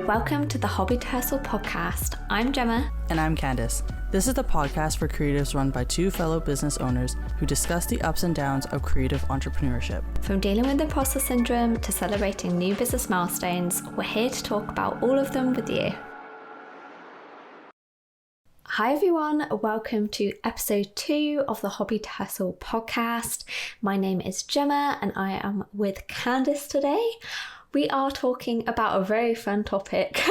Welcome to the Hobby to Hustle podcast. I'm Gemma. And I'm Candace. This is the podcast for creatives run by two fellow business owners who discuss the ups and downs of creative entrepreneurship. From dealing with imposter syndrome to celebrating new business milestones, we're here to talk about all of them with you. Hi everyone, welcome to episode 2 of the Hobby to Hustle podcast. My name is Gemma and I am with Candace today. We are talking about a very fun topic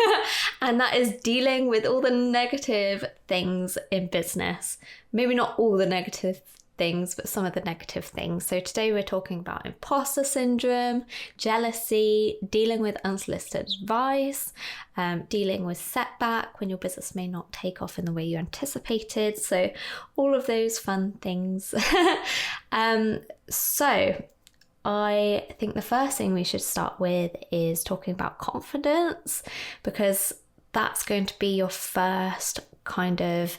and that is dealing with all the negative things in business. Maybe not all the negative things, but some of the negative things. So today we're talking about imposter syndrome, jealousy, dealing with unsolicited advice, dealing with setback when your business may not take off in the way you anticipated. So all of those fun things. So I think the first thing we should start with is talking about confidence, because that's going to be your first kind of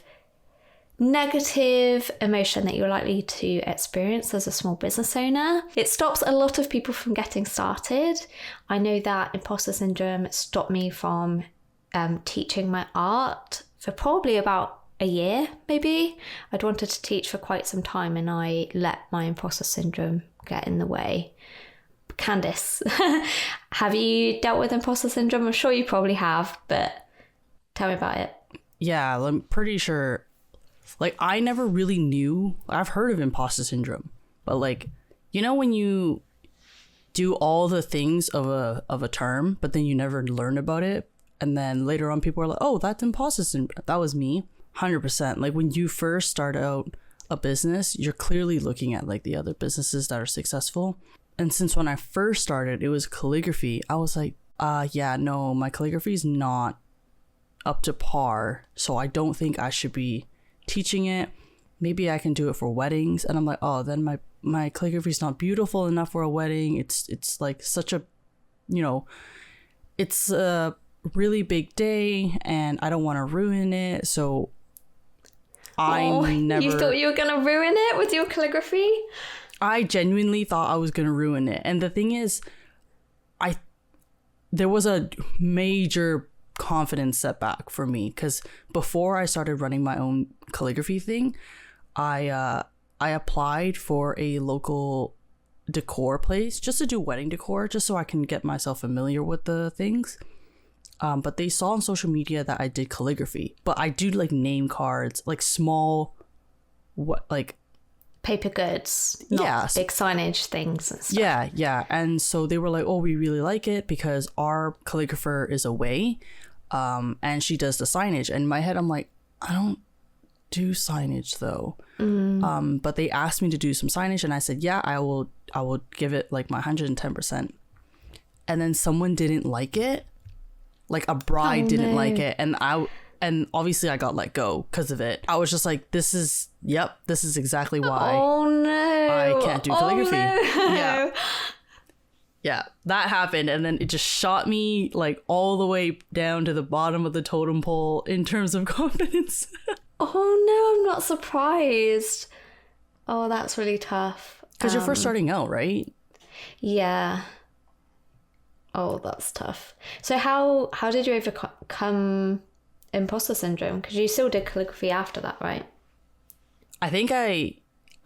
negative emotion that you're likely to experience as a small business owner. It stops a lot of people from getting started. I know that imposter syndrome stopped me from teaching my art for probably about a year, maybe. I'd wanted to teach for quite some time and I let my imposter syndrome get in the way. Candace, have you dealt with imposter syndrome? I'm sure you probably have, but tell me about it. Yeah, I'm pretty sure. I never really knew. I've heard of imposter syndrome, but when you do all the things of a term, but then you never learn about it, and then later on people are like, "Oh, that's imposter syndrome." That was me, 100%. Like when you first start out a business, you're clearly looking at the other businesses that are successful. And since when I first started, it was calligraphy. I was like, no, my calligraphy is not up to par, so I don't think I should be teaching it. Maybe I can do it for weddings. And I'm like, oh, then my calligraphy is not beautiful enough for a wedding. It's like such a, it's a really big day and I don't want to ruin it. So You thought you were going to ruin it with your calligraphy? I genuinely thought I was going to ruin it. And the thing is, there was a major confidence setback for me, because before I started running my own calligraphy thing, I applied for a local decor place just to do wedding decor, just so I can get myself familiar with the things. But they saw on social media that I did calligraphy, but I do name cards, small, paper goods, not big signage things and stuff. Yeah. And so they were like, oh, we really like it because our calligrapher is away, and she does the signage. And in my head, I'm like, I don't do signage though. But they asked me to do some signage and I said, yeah, I will give it my 110%. And then someone didn't like it. A bride didn't like it, and obviously I got let go because of it. I was just like, this is exactly why I can't do calligraphy. No. Yeah, that happened, and then it just shot me all the way down to the bottom of the totem pole in terms of confidence. Oh no, I'm not surprised. Oh, that's really tough. Because you're first starting out, right? Yeah. Oh, that's tough. So how did you overcome imposter syndrome? Because you still did calligraphy after that, right? I think I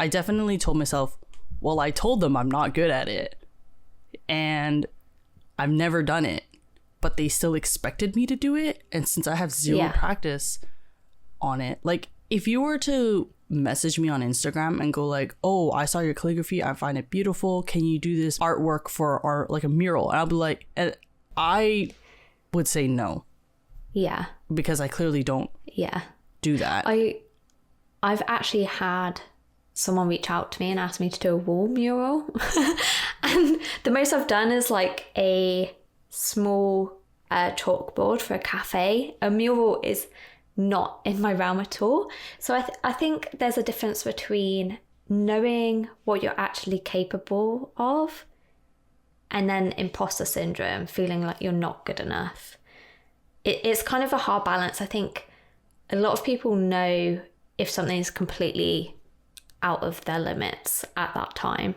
definitely told myself, well, I told them I'm not good at it. And I've never done it. But they still expected me to do it. And since I have zero practice on it, if you were to message me on Instagram and go oh, I saw your calligraphy, I find it beautiful, can you do this artwork for our a mural? And I'll be like, and I would say no. Yeah. Because I clearly don't do that. I've actually had someone reach out to me and ask me to do a wall mural. And the most I've done is a small chalkboard for a cafe. A mural is not in my realm at all. So I think there's a difference between knowing what you're actually capable of and then imposter syndrome, feeling like you're not good enough. It's kind of a hard balance. I think a lot of people know if something is completely out of their limits at that time.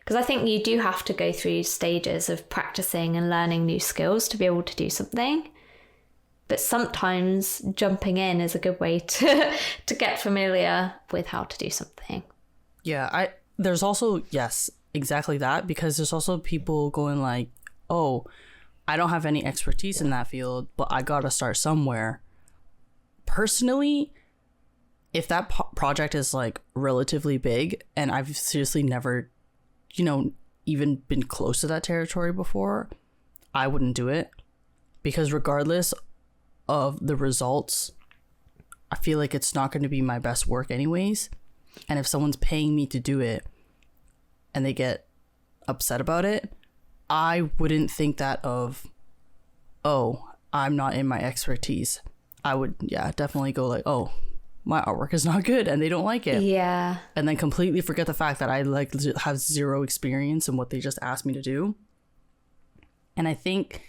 Because I think you do have to go through stages of practicing and learning new skills to be able to do something. But sometimes jumping in is a good way to get familiar with how to do something. Yeah, there's also, yes, exactly that, because there's also people going like, oh, I don't have any expertise in that field, but I gotta start somewhere. Personally, if that project is like relatively big and I've seriously never, even been close to that territory before, I wouldn't do it, because regardless of the results, I feel like it's not going to be my best work anyways. And if someone's paying me to do it and they get upset about it, I wouldn't think that of, oh, I'm not in my expertise. I would, definitely go like, oh, my artwork is not good and they don't like it. Yeah. And then completely forget the fact that I like have zero experience in what they just asked me to do. And I think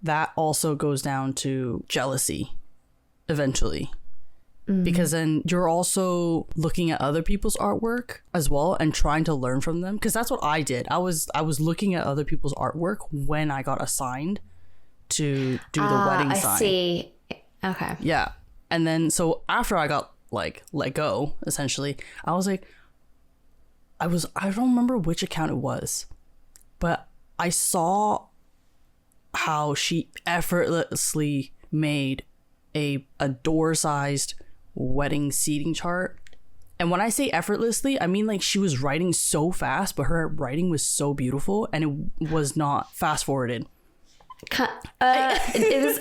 that also goes down to jealousy eventually. Because then you're also looking at other people's artwork as well and trying to learn from them. Because that's what I did. I was looking at other people's artwork when I got assigned to do the wedding sign. I see. Okay. Yeah. And then so after I got like let go, essentially, I was like, I don't remember which account it was, but I saw how she effortlessly made a door-sized wedding seating chart. And when I say effortlessly, I mean like she was writing so fast, but her writing was so beautiful and it was not fast forwarded. Was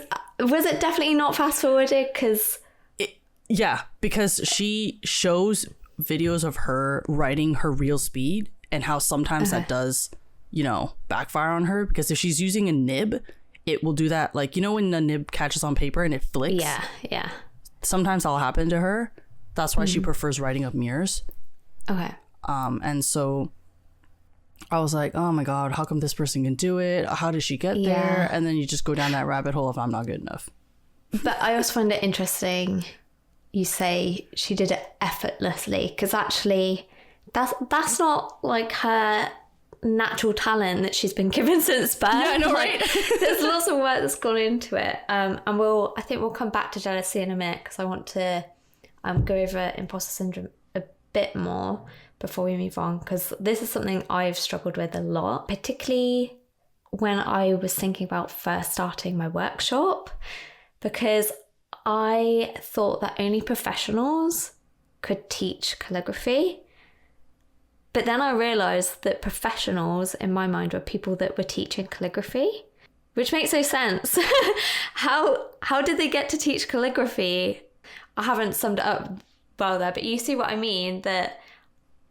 it definitely not fast forwarded? Because she shows videos of her writing her real speed and how sometimes that does, backfire on her, because if she's using a nib, it will do that. Like, when the nib catches on paper and it flicks. Yeah. Sometimes that'll happen to her. That's why she prefers writing up mirrors. Okay. And so I was like, oh my God, how come this person can do it? How did she get there? And then you just go down that rabbit hole of I'm not good enough. But I also find it interesting you say she did it effortlessly, because actually that's not like her natural talent that she's been given since birth. Yeah, I know, right? There's lots of work that's gone into it. And I think we'll come back to jealousy in a minute, because I want to go over imposter syndrome a bit more before we move on, because this is something I've struggled with a lot, particularly when I was thinking about first starting my workshop, because I thought that only professionals could teach calligraphy. But then I realised that professionals, in my mind, were people that were teaching calligraphy, which makes no sense. How did they get to teach calligraphy? I haven't summed it up well there, but you see what I mean, that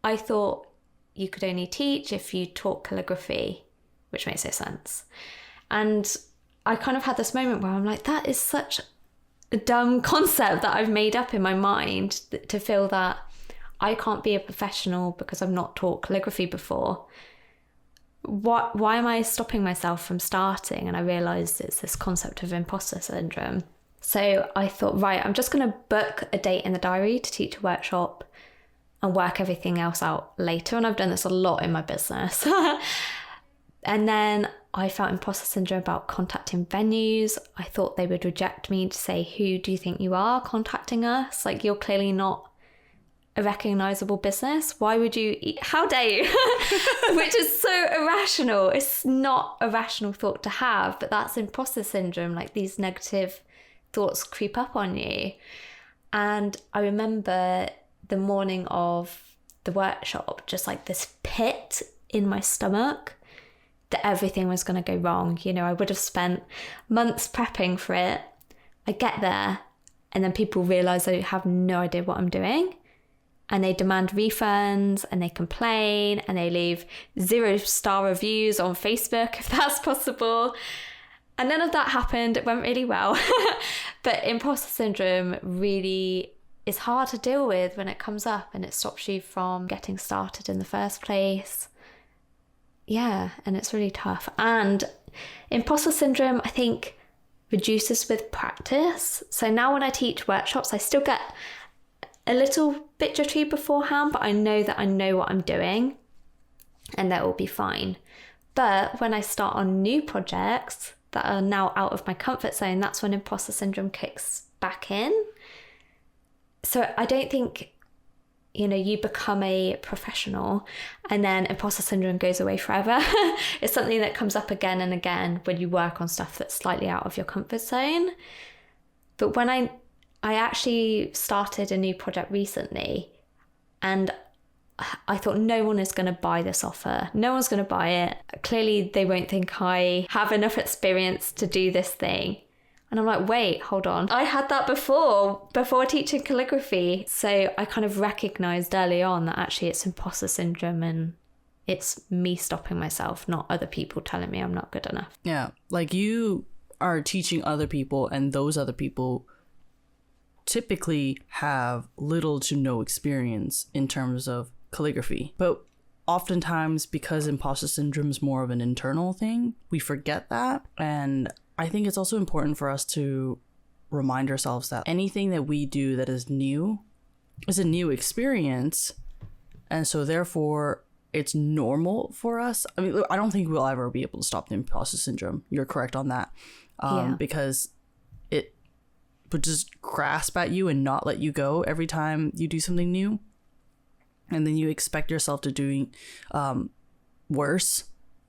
I thought you could only teach if you taught calligraphy, which makes no sense. And I kind of had this moment where I'm like, that is such a dumb concept that I've made up in my mind, to feel that I can't be a professional because I've not taught calligraphy before. Why am I stopping myself from starting? And I realised it's this concept of imposter syndrome. So I thought, right, I'm just going to book a date in the diary to teach a workshop and work everything else out later. And I've done this a lot in my business. And then I felt imposter syndrome about contacting venues. I thought they would reject me to say, who do you think you are contacting us? Like, you're clearly not a recognizable business. Why would you how dare you? Which is so irrational. It's not a rational thought to have, but that's imposter syndrome. Like, these negative thoughts creep up on you. And I remember the morning of the workshop, just like this pit in my stomach that everything was going to go wrong. I would have spent months prepping for it. I get there and then people realize I have no idea what I'm doing. And they demand refunds and they complain and they leave 0-star reviews on Facebook if that's possible. And none of that happened. It went really well. But imposter syndrome really is hard to deal with when it comes up and it stops you from getting started in the first place. Yeah, and it's really tough. And imposter syndrome, I think, reduces with practice. So now when I teach workshops, I still get a little bit jittery beforehand, but I know that I know what I'm doing and that will be fine. But when I start on new projects, that are now out of my comfort zone, that's when imposter syndrome kicks back in. So I don't think, you know, you become a professional and then imposter syndrome goes away forever. It's something that comes up again and again when you work on stuff that's slightly out of your comfort zone. But when I actually started a new project recently, and I thought, no one is going to buy this offer. No one's going to buy it. Clearly, they won't think I have enough experience to do this thing. And I'm like, wait, hold on. I had that before teaching calligraphy. So I kind of recognized early on that actually it's imposter syndrome and it's me stopping myself, not other people telling me I'm not good enough. Yeah, like you are teaching other people, and those other people typically have little to no experience in terms of calligraphy. But oftentimes, because imposter syndrome is more of an internal thing, we forget that. And I think it's also important for us to remind ourselves that anything that we do that is new is a new experience. And so therefore, it's normal for us. I mean, I don't think we'll ever be able to stop the imposter syndrome. You're correct on that. Because it would just grasp at you and not let you go every time you do something new. And then you expect yourself to doing worse,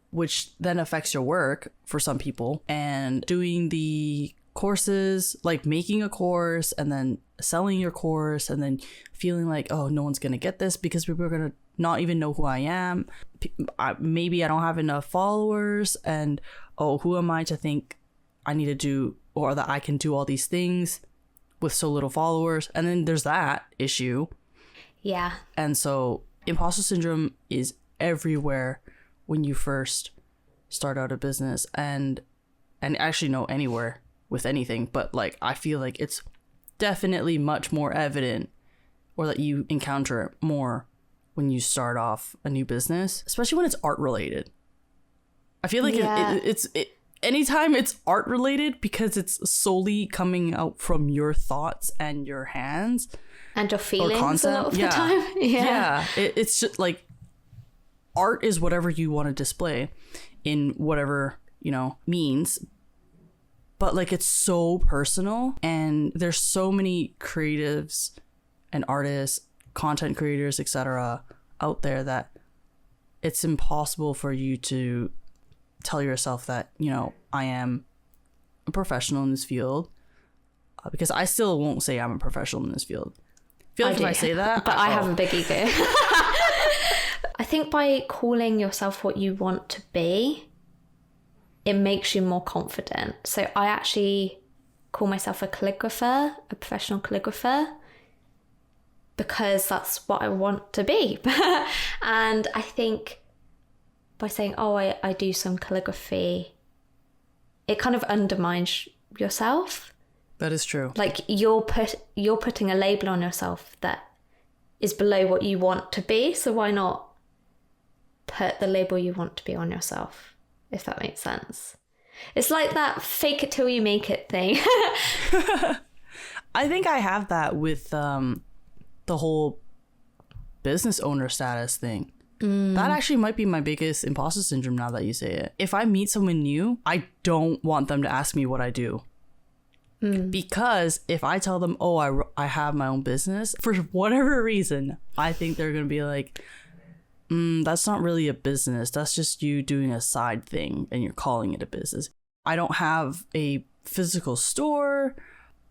which then affects your work for some people. And doing the courses, like making a course and then selling your course and then feeling like, oh, no one's going to get this because people are going to not even know who I am. Maybe I don't have enough followers, and oh, who am I to think I need to do, or that I can do all these things with so little followers. And then there's that issue. Yeah. And so imposter syndrome is everywhere when you first start out a business, and actually no, anywhere with anything, but like I feel like it's definitely much more evident, or that you encounter it more when you start off a new business, especially when it's art related. I feel like it's anytime it's art related, because it's solely coming out from your thoughts and your hands and your feelings a lot of the time. It's just like art is whatever you want to display in whatever, you know, means. But like it's so personal, and there's so many creatives and artists, content creators, etc. out there that it's impossible for you to tell yourself that, you know, I am a professional in this field, because I still won't say I'm a professional in this field. I feel like if I say that, but I have a big ego. I think by calling yourself what you want to be, it makes you more confident. So I actually call myself a calligrapher, a professional calligrapher, because that's what I want to be. And I think by saying, oh, I do some calligraphy, it kind of undermines yourself. That is true. Like you're putting a label on yourself that is below what you want to be. So why not put the label you want to be on yourself, if that makes sense? It's like that fake it till you make it thing. I think I have that with the whole business owner status thing. That actually might be my biggest imposter syndrome now that you say it. If I meet someone new, I don't want them to ask me what I do. Because if I tell them, oh, I have my own business, for whatever reason, I think they're going to be like, that's not really a business. That's just you doing a side thing and you're calling it a business. I don't have a physical store.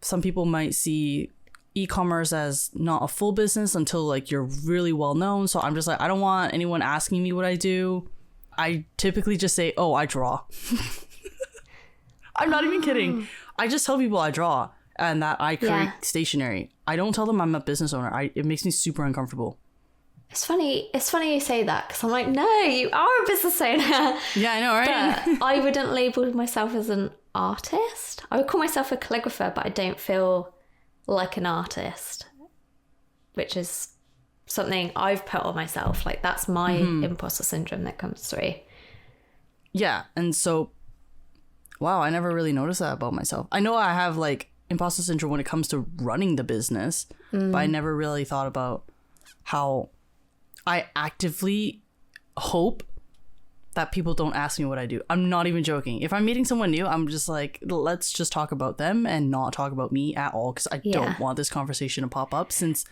Some people might see e-commerce as not a full business until like you're really well known. So I'm just like, I don't want anyone asking me what I do. I typically just say, oh, I draw. I'm not even kidding. I just tell people I draw and that I create stationery. I don't tell them I'm a business owner. It makes me super uncomfortable. It's funny you say that, because I'm like, no, you are a business owner. Yeah, I know, right? But I wouldn't label myself as an artist. I would call myself a calligrapher, but I don't feel like an artist, which is something I've put on myself. Like that's my imposter syndrome that comes through. Yeah, and so, wow, I never really noticed that about myself. I know I have like imposter syndrome when it comes to running the business, but I never really thought about how I actively hope that people don't ask me what I do. I'm not even joking. If I'm meeting someone new, I'm just like, let's just talk about them and not talk about me at all, because I don't want this conversation to pop up, since...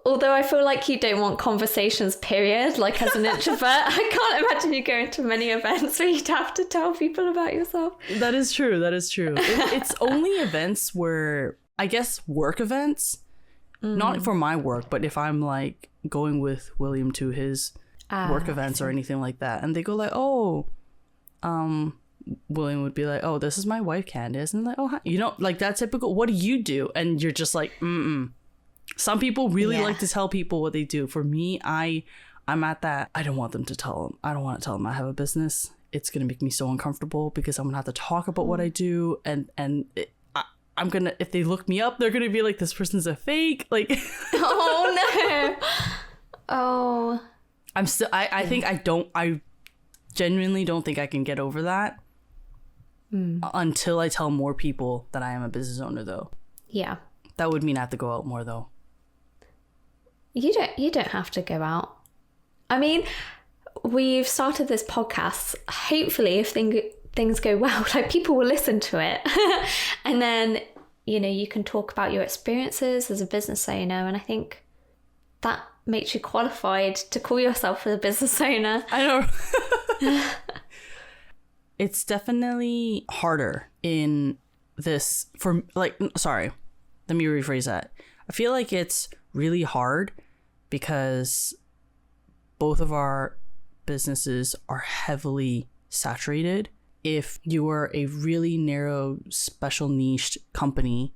Although I feel like you don't want conversations, period. Like, as an introvert, I can't imagine you going to many events where you'd have to tell people about yourself. That is true. It's only events where, I guess, work events, not for my work, but if I'm like going with William to his work events or anything like that, and they go like, oh, William would be like, oh, this is my wife Candace, and like, oh, hi. You know, like that typical, what do you do? And you're just like, Some people really like to tell people what they do. For me, I'm at that, I don't want them to tell them. I don't want to tell them I have a business. It's going to make me so uncomfortable because I'm going to have to talk about what I do. And I'm going to, if they look me up, they're going to be like, this person's a fake. Like, oh no. Oh. I'm still, I think I genuinely don't think I can get over that until I tell more people that I am a business owner, though. Yeah. That would mean I have to go out more, though. You don't have to go out. I mean, we've started this podcast. Hopefully, if things go well, like, people will listen to it. And then, you know, you can talk about your experiences as a business owner. And I think that makes you qualified to call yourself a business owner. I know. It's definitely harder in this for, like, sorry, let me rephrase that. I feel like it's really hard because both of our businesses are heavily saturated. If you are a really narrow, special niche company,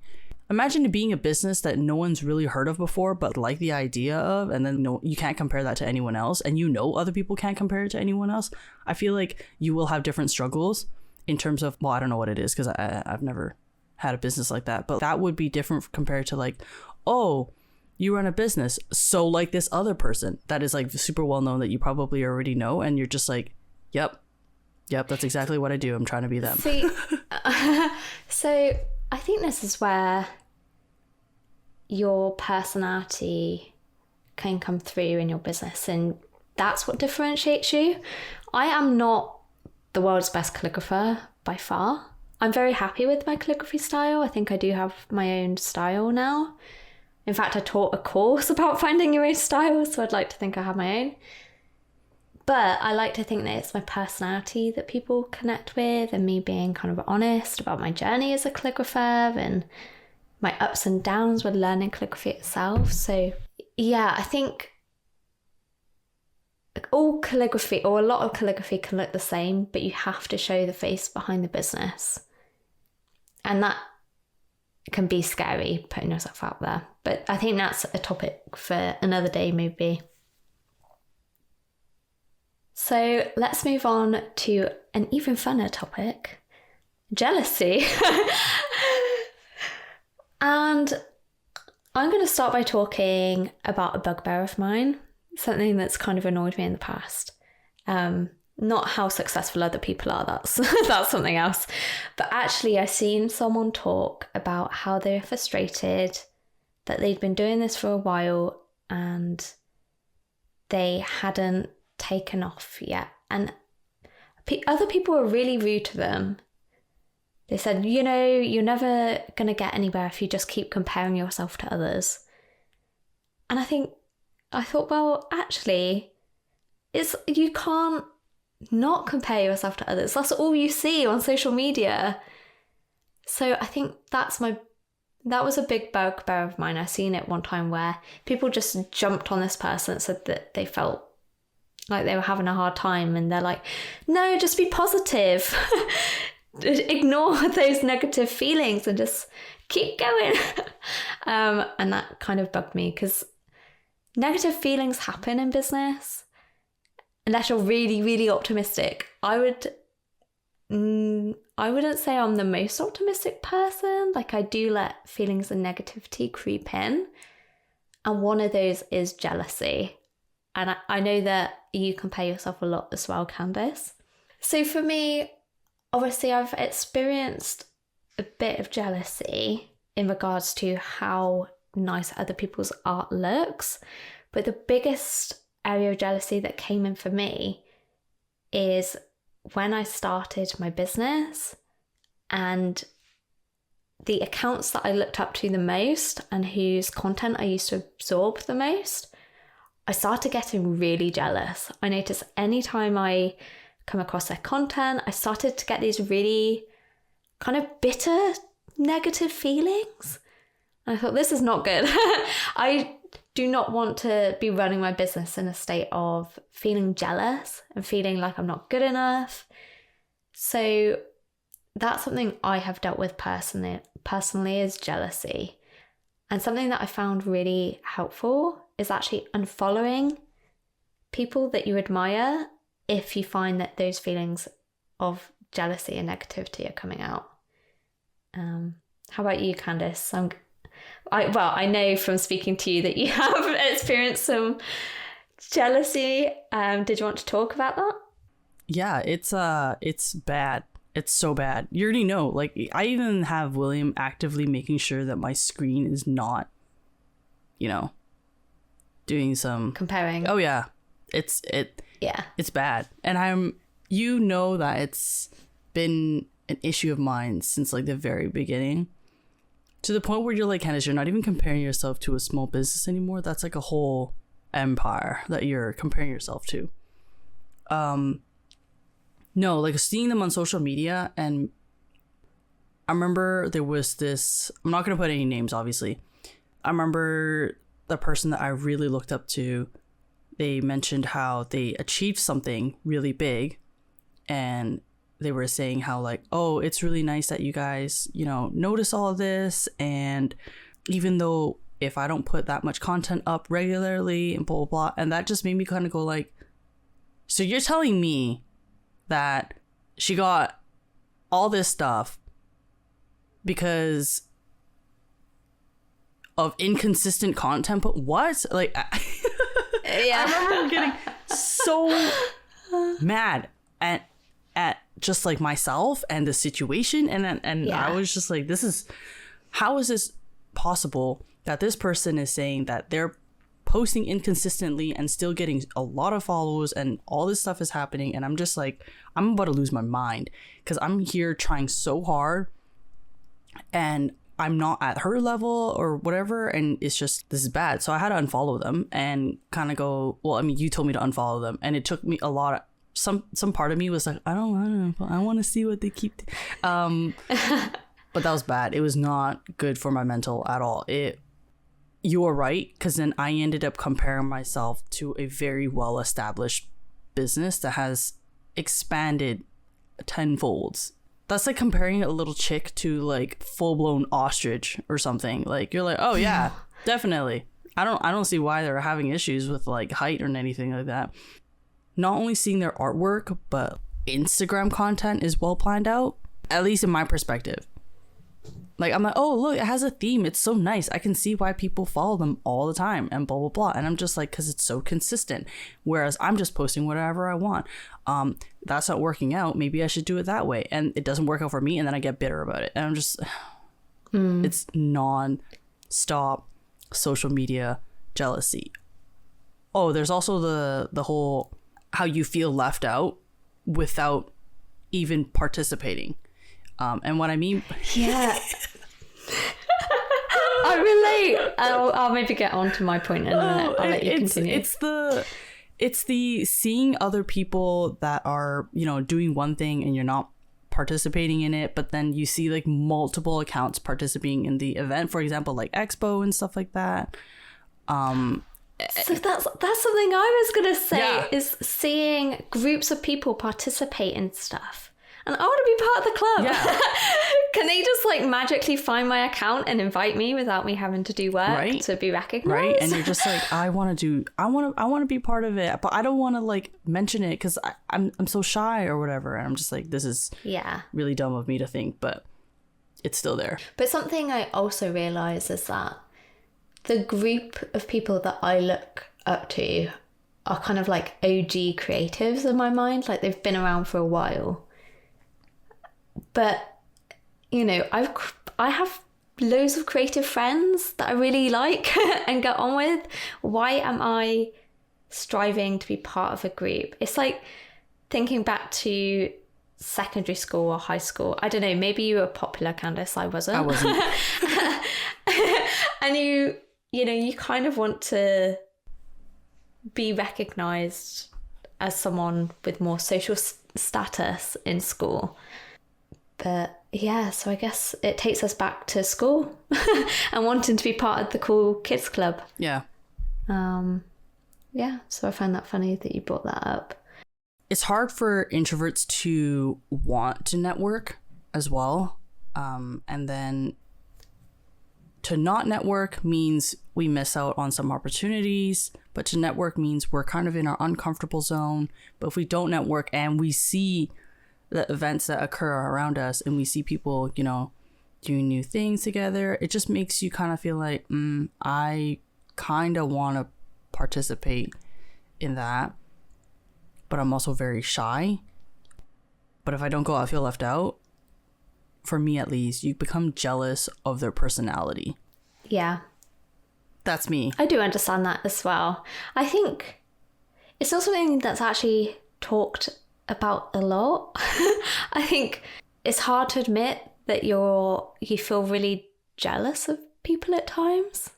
imagine being a business that no one's really heard of before, but like the idea of, and then you can't compare that to anyone else, and you know other people can't compare it to anyone else. I feel like you will have different struggles in terms of, well, I don't know what it is because I've never had a business like that, but that would be different compared to like, oh, you run a business, so like this other person that is like super well known that you probably already know, and you're just like, yep, that's exactly what I do. I'm trying to be them. See, so I think this is where your personality can come through in your business, and that's what differentiates you. I am not the world's best calligrapher by far. I'm very happy with my calligraphy style. I think I do have my own style now. In fact, I taught a course about finding your own style, so I'd like to think I have my own. But I like to think that it's my personality that people connect with, and me being kind of honest about my journey as a calligrapher and my ups and downs with learning calligraphy itself. So yeah, I think all calligraphy, or a lot of calligraphy, can look the same, but you have to show the face behind the business. And that can be scary, putting yourself out there. But I think that's a topic for another day, maybe. So let's move on to an even funner topic, jealousy. And I'm going to start by talking about a bugbear of mine, something that's kind of annoyed me in the past. Not how successful other people are, that's something else. But actually, I've seen someone talk about how they're frustrated that they'd been doing this for a while and they hadn't taken off yet. And other people were really rude to them. They said, you know, you're never going to get anywhere if you just keep comparing yourself to others. And I thought, well, actually, you can't not compare yourself to others. That's all you see on social media. So I think that was a big bugbear of mine. I seen it one time where people just jumped on this person and said that they felt like they were having a hard time, and they're like, no, just be positive. Ignore those negative feelings and just keep going. And that kind of bugged me, because negative feelings happen in business. Unless you're really, really optimistic. I wouldn't say I'm the most optimistic person. Like, I do let feelings of negativity creep in. And one of those is jealousy. And I know that you compare yourself a lot as well, Candace. So for me, obviously I've experienced a bit of jealousy in regards to how nice other people's art looks. But the biggest area of jealousy that came in for me is when I started my business, and the accounts that I looked up to the most and whose content I used to absorb the most, I started getting really jealous. I noticed anytime I come across their content, I started to get these really kind of bitter, negative feelings. And I thought, this is not good. I do not want to be running my business in a state of feeling jealous and feeling like I'm not good enough. So that's something I have dealt with personally is jealousy. And something that I found really helpful is actually unfollowing people that you admire if you find that those feelings of jealousy and negativity are coming out. How about you, Candace? I know from speaking to you that you have experienced some jealousy. Did you want to talk about that? Yeah, it's bad. It's so bad. You already know. Like, I even have William actively making sure that my screen is not, doing some comparing. Oh yeah, it's bad, and that it's been an issue of mine since like the very beginning. To the point where you're like, Candace, you're not even comparing yourself to a small business anymore. That's like a whole empire that you're comparing yourself to. No, like seeing them on social media, and I remember there was this, I'm not going to put any names, obviously. I remember the person that I really looked up to, they mentioned how they achieved something really big, and they were saying how like, oh, it's really nice that you guys, notice all of this. And even though if I don't put that much content up regularly and blah, blah, blah. And that just made me kind of go like, so you're telling me that she got all this stuff because of inconsistent content? But what? Like, Yeah. I remember getting so mad at just like myself and the situation, and Yeah. I was just like, how is this possible that this person is saying that they're posting inconsistently and still getting a lot of followers and all this stuff is happening, and I'm just like, I'm about to lose my mind because I'm here trying so hard and I'm not at her level or whatever, and it's just, this is bad. So I had to unfollow them and kind of go, well, I mean, you told me to unfollow them, and it took me a lot of some part of me was like, I don't know, I want to see what they keep but that was bad. It was not good for my mental at all. You were right, because then I ended up comparing myself to a very well established business that has expanded tenfolds. That's like comparing a little chick to like full-blown ostrich or something. Like, you're like, oh yeah, definitely. I don't see why they're having issues with like height or anything like that. Not only seeing their artwork, but Instagram content is well planned out, at least in my perspective. Like, I'm like, oh, look, it has a theme. It's so nice. I can see why people follow them all the time and blah, blah, blah. And I'm just like, because it's so consistent. Whereas I'm just posting whatever I want. That's not working out. Maybe I should do it that way. And it doesn't work out for me. And then I get bitter about it. And I'm just, it's non-stop social media jealousy. Oh, there's also the whole how you feel left out without even participating. And what I mean... Yeah. I relate. I'll maybe get on to my point in a minute. I'll let you continue. It's the seeing other people that are, doing one thing and you're not participating in it, but then you see like multiple accounts participating in the event, for example, like Expo and stuff like that. So that's something I was gonna say, yeah. is seeing groups of people participate in stuff, and I want to be part of the club. Yeah. Can they just like magically find my account and invite me without me having to do work to be recognized? Right, and you're just like, I want to be part of it, but I don't want to like mention it because I'm so shy or whatever, and I'm just like, this is really dumb of me to think, but it's still there. But something I also realize is that the group of people that I look up to are kind of like OG creatives in my mind. Like, they've been around for a while. But, I have loads of creative friends that I really like and get on with. Why am I striving to be part of a group? It's like, thinking back to secondary school or high school. I don't know, maybe you were popular, Candace. I wasn't. I wasn't. And you kind of want to be recognized as someone with more social status in school. But yeah, so I guess it takes us back to school and wanting to be part of the cool kids club. Yeah. Yeah, so I find that funny that you brought that up. It's hard for introverts to want to network as well. And then to not network means we miss out on some opportunities, but to network means we're kind of in our uncomfortable zone. But if we don't network and we see the events that occur around us and we see people, doing new things together, it just makes you kind of feel like, I kind of want to participate in that, but I'm also very shy. But if I don't go, I feel left out. For me, at least, you become jealous of their personality. Yeah. That's me. I do understand that as well. I think it's not something that's actually talked about a lot. I think it's hard to admit that you feel really jealous of people at times.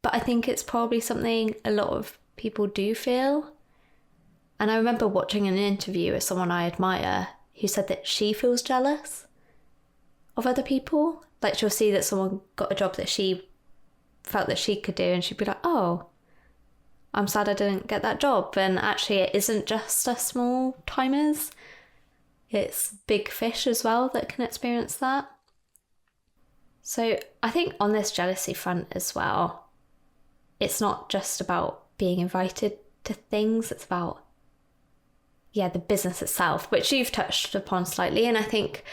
But I think it's probably something a lot of people do feel. And I remember watching an interview with someone I admire who said that she feels jealous of other people. Like, she'll see that someone got a job that she felt that she could do, and she'd be like, oh, I'm sad I didn't get that job. And actually, it isn't just us small timers. It's big fish as well that can experience that. So I think on this jealousy front as well, it's not just about being invited to things, it's about, the business itself, which you've touched upon slightly. And I think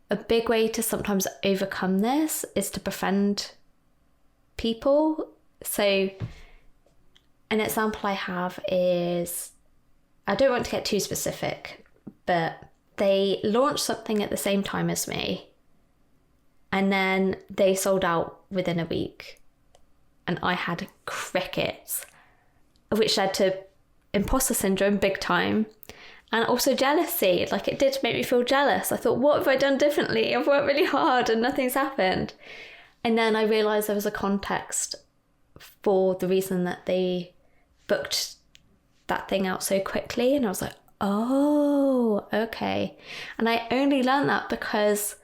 a big way to sometimes overcome this is to befriend people. So an example I have is, I don't want to get too specific, but they launched something at the same time as me, and then they sold out within a week, and I had crickets, which led to imposter syndrome big time, and also jealousy. Like, it did make me feel jealous. I thought, what have I done differently? I've worked really hard and nothing's happened. And then I realised there was a context for the reason that they booked that thing out so quickly. And I was like, oh, okay. And I only learned that because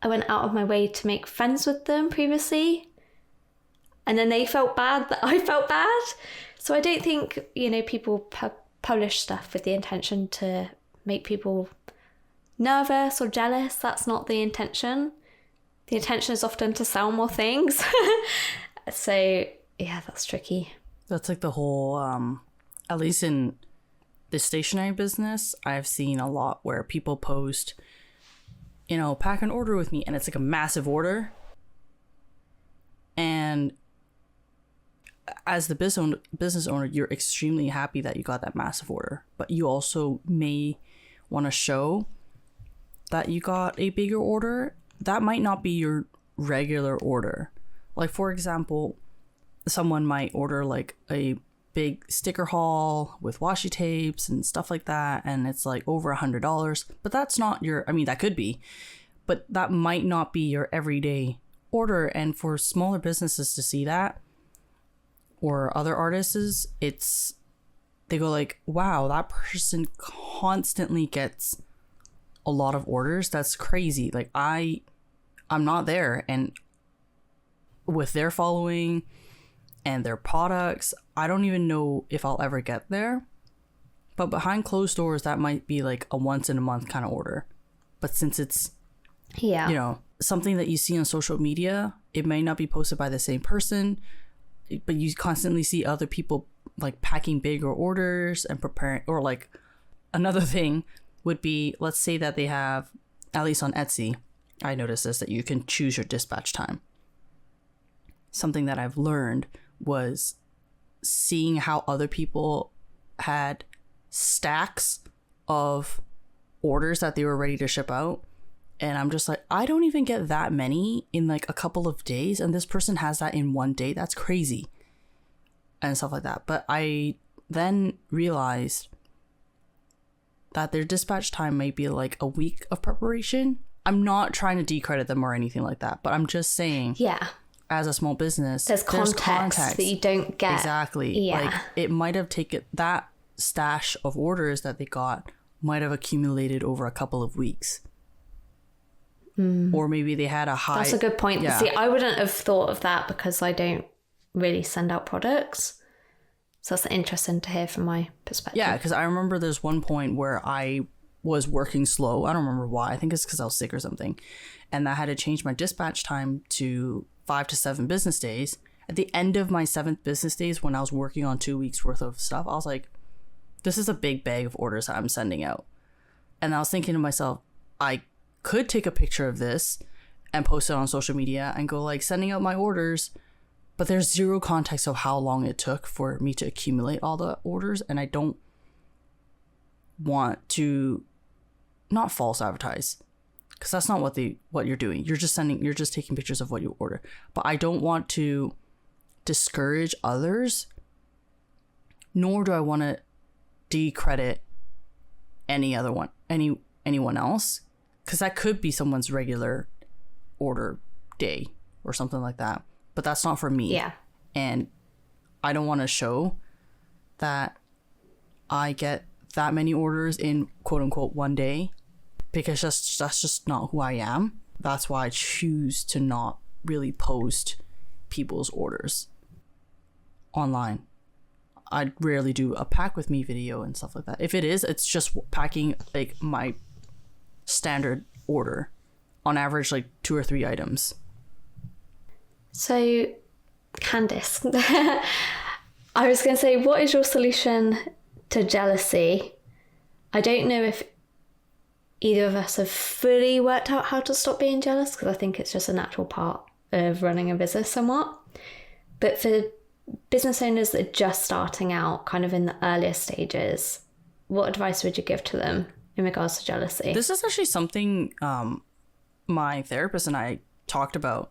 I went out of my way to make friends with them previously. And then they felt bad that I felt bad. So I don't think, people publish stuff with the intention to make people nervous or jealous. That's not the intention. The intention is often to sell more things. So, yeah, that's tricky. That's like the whole, at least in the stationery business, I've seen a lot where people post, pack an order with me, and it's like a massive order. And as the business owner, you're extremely happy that you got that massive order, but you also may want to show that you got a bigger order. That might not be your regular order. Like, for example, someone might order like a big sticker haul with washi tapes and stuff like that, and it's like over $100, but that's not your, that could be, but that might not be your everyday order. And for smaller businesses to see that, or other artists, they go like, wow, that person constantly gets a lot of orders. That's crazy. Like, I'm not there. And with their following and their products, I don't even know if I'll ever get there. But behind closed doors, that might be like a once in a month kind of order. But since it's, something that you see on social media, it may not be posted by the same person, but you constantly see other people like packing bigger orders and preparing. Or like, another thing would be, let's say that they have, at least on Etsy, I noticed this, that you can choose your dispatch time. Something that I've learned was seeing how other people had stacks of orders that they were ready to ship out. And I'm just like, I don't even get that many in like a couple of days, and this person has that in one day. That's crazy. And stuff like that. But I then realized that their dispatch time might be like a week of preparation. I'm not trying to decredit them or anything like that, but I'm just saying, Yeah. as a small business, There's context that you don't get. Exactly. Yeah. Like, it might have taken that stash of orders that they got might have accumulated over a couple of weeks. Or maybe they had a high... That's a good point. Yeah. See, I wouldn't have thought of that because I don't really send out products. So that's interesting to hear from my perspective. Yeah, because I remember there's one point where I was working slow. I don't remember why. I think it's because I was sick or something. And I had to change my dispatch time to 5 to 7 business days. At the end of my 7th business days, when I was working on 2 weeks worth of stuff, I was like, this is a big bag of orders that I'm sending out. And I was thinking to myself, I could take a picture of this and post it on social media and go like, sending out my orders, but there's zero context of how long it took for me to accumulate all the orders, and I don't want to not false advertise, because that's not what you're doing. You're just taking pictures of what you order. But I don't want to discourage others, nor do I want to decredit anyone else, because that could be someone's regular order day or something like that, but that's not for me. Yeah. And I don't want to show that I get that many orders in quote unquote one day, because that's just not who I am. That's why I choose to not really post people's orders online. I rarely do a pack with me video and stuff like that. If it is, it's just packing like my standard order, on average like 2 or 3 items. So, Candace, I was going to say, what is your solution to jealousy? I don't know if either of us have fully worked out how to stop being jealous, because I think it's just a natural part of running a business somewhat. But for business owners that are just starting out, kind of in the earlier stages, what advice would you give to them in regards to jealousy? This is actually something my therapist and I talked about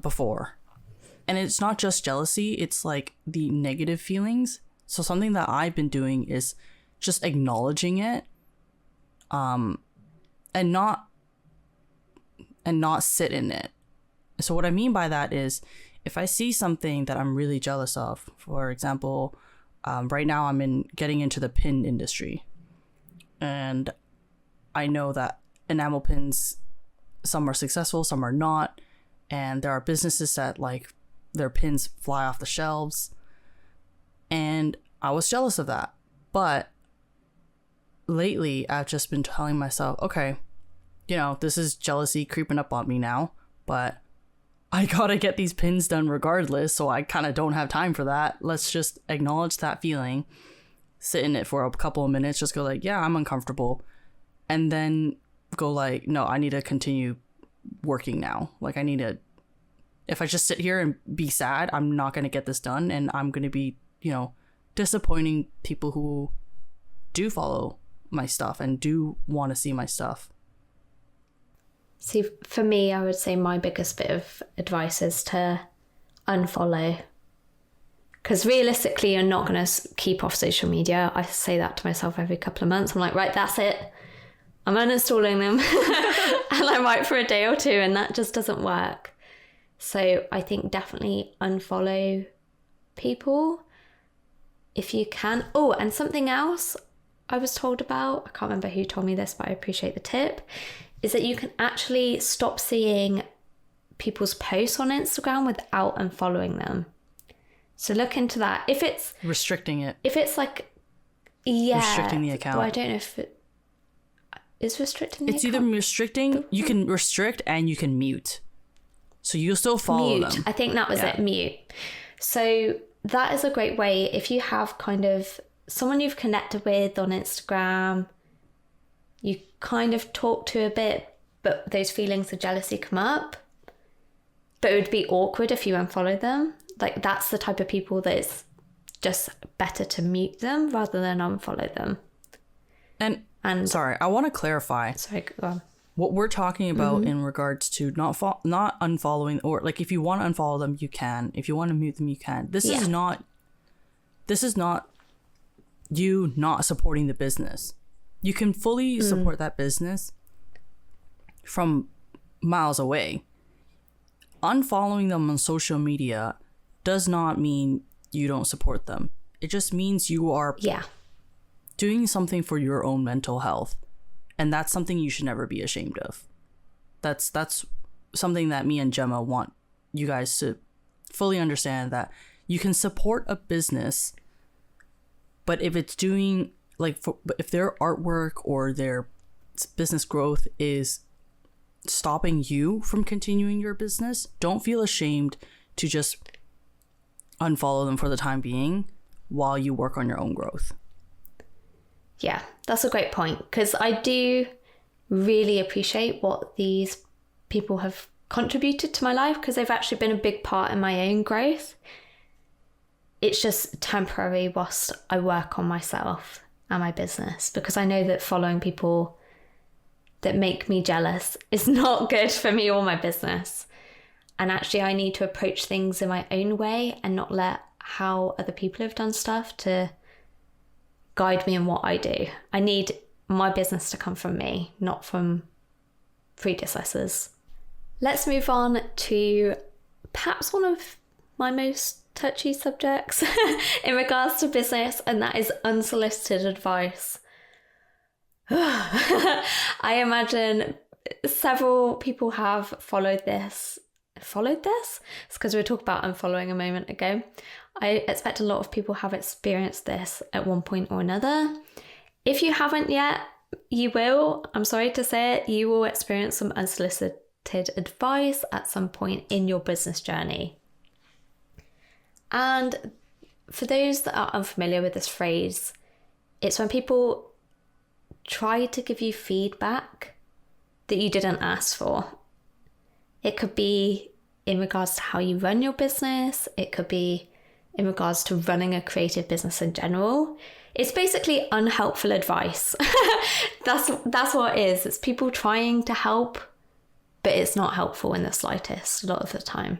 before. And it's not just jealousy, it's like the negative feelings. So something that I've been doing is just acknowledging it, and not sit in it. So what I mean by that is, if I see something that I'm really jealous of, for example, right now I'm getting into the pin industry, and I know that enamel pins, some are successful, some are not, and there are businesses that like their pins fly off the shelves, and I was jealous of that. But lately I've just been telling myself, okay, this is jealousy creeping up on me now, but I gotta get these pins done regardless, so I kind of don't have time for that. Let's just acknowledge that feeling, sit in it for a couple of minutes, just go like, yeah, I'm uncomfortable, and then go like, no, I need to continue working now. Like, if I just sit here and be sad, I'm not gonna get this done, and I'm gonna be, disappointing people who do follow my stuff and do want to see my stuff. See, for me, I would say my biggest bit of advice is to unfollow. Because realistically, you're not going to keep off social media. I say that to myself every couple of months. I'm like, right, that's it. I'm uninstalling them. And I'm out for a day or two, and that just doesn't work. So I think definitely unfollow people if you can. Oh, and something else I was told about, I can't remember who told me this, but I appreciate the tip, is that you can actually stop seeing people's posts on Instagram without unfollowing them. So look into that. If it's restricting it. If it's like, yeah. Restricting the account. Well, I don't know if it is restricting the account. It's either restricting, you can restrict and you can mute. So you'll still follow them. I think that was it, mute. So that is a great way if you have kind of someone you've connected with on Instagram, you kind of talk to a bit, but those feelings of jealousy come up. But it would be awkward if you unfollow them. Like, that's the type of people that it's just better to mute them rather than unfollow them. And sorry, I want to clarify. Sorry, go on. What we're talking about in regards to not unfollowing, or like if you want to unfollow them, you can. If you want to mute them, you can. This is not you not supporting the business. You can fully support that business from miles away. Unfollowing them on social media does not mean you don't support them. It just means you are doing something for your own mental health. And that's something you should never be ashamed of. That's something that me and Gemma want you guys to fully understand, that you can support a business, but if it's doing if their artwork or their business growth is stopping you from continuing your business, don't feel ashamed to just unfollow them for the time being while you work on your own growth. Yeah, that's a great point, because I do really appreciate what these people have contributed to my life, because they've actually been a big part in my own growth. It's just temporary whilst I work on myself and my business, because I know that following people that make me jealous is not good for me or my business. And actually I need to approach things in my own way and not let how other people have done stuff to guide me in what I do. I need my business to come from me, not from predecessors. Let's move on to perhaps one of my most touchy subjects in regards to business, and that is unsolicited advice. I imagine several people have followed this? It's because we were talking about unfollowing a moment ago. I expect a lot of people have experienced this at one point or another. If you haven't yet, you will. I'm sorry to say it, you will experience some unsolicited advice at some point in your business journey. And for those that are unfamiliar with this phrase, it's when people try to give you feedback that you didn't ask for. It could be in regards to how you run your business. It could be in regards to running a creative business in general. It's basically unhelpful advice. That's what it is. It's people trying to help, but it's not helpful in the slightest a lot of the time.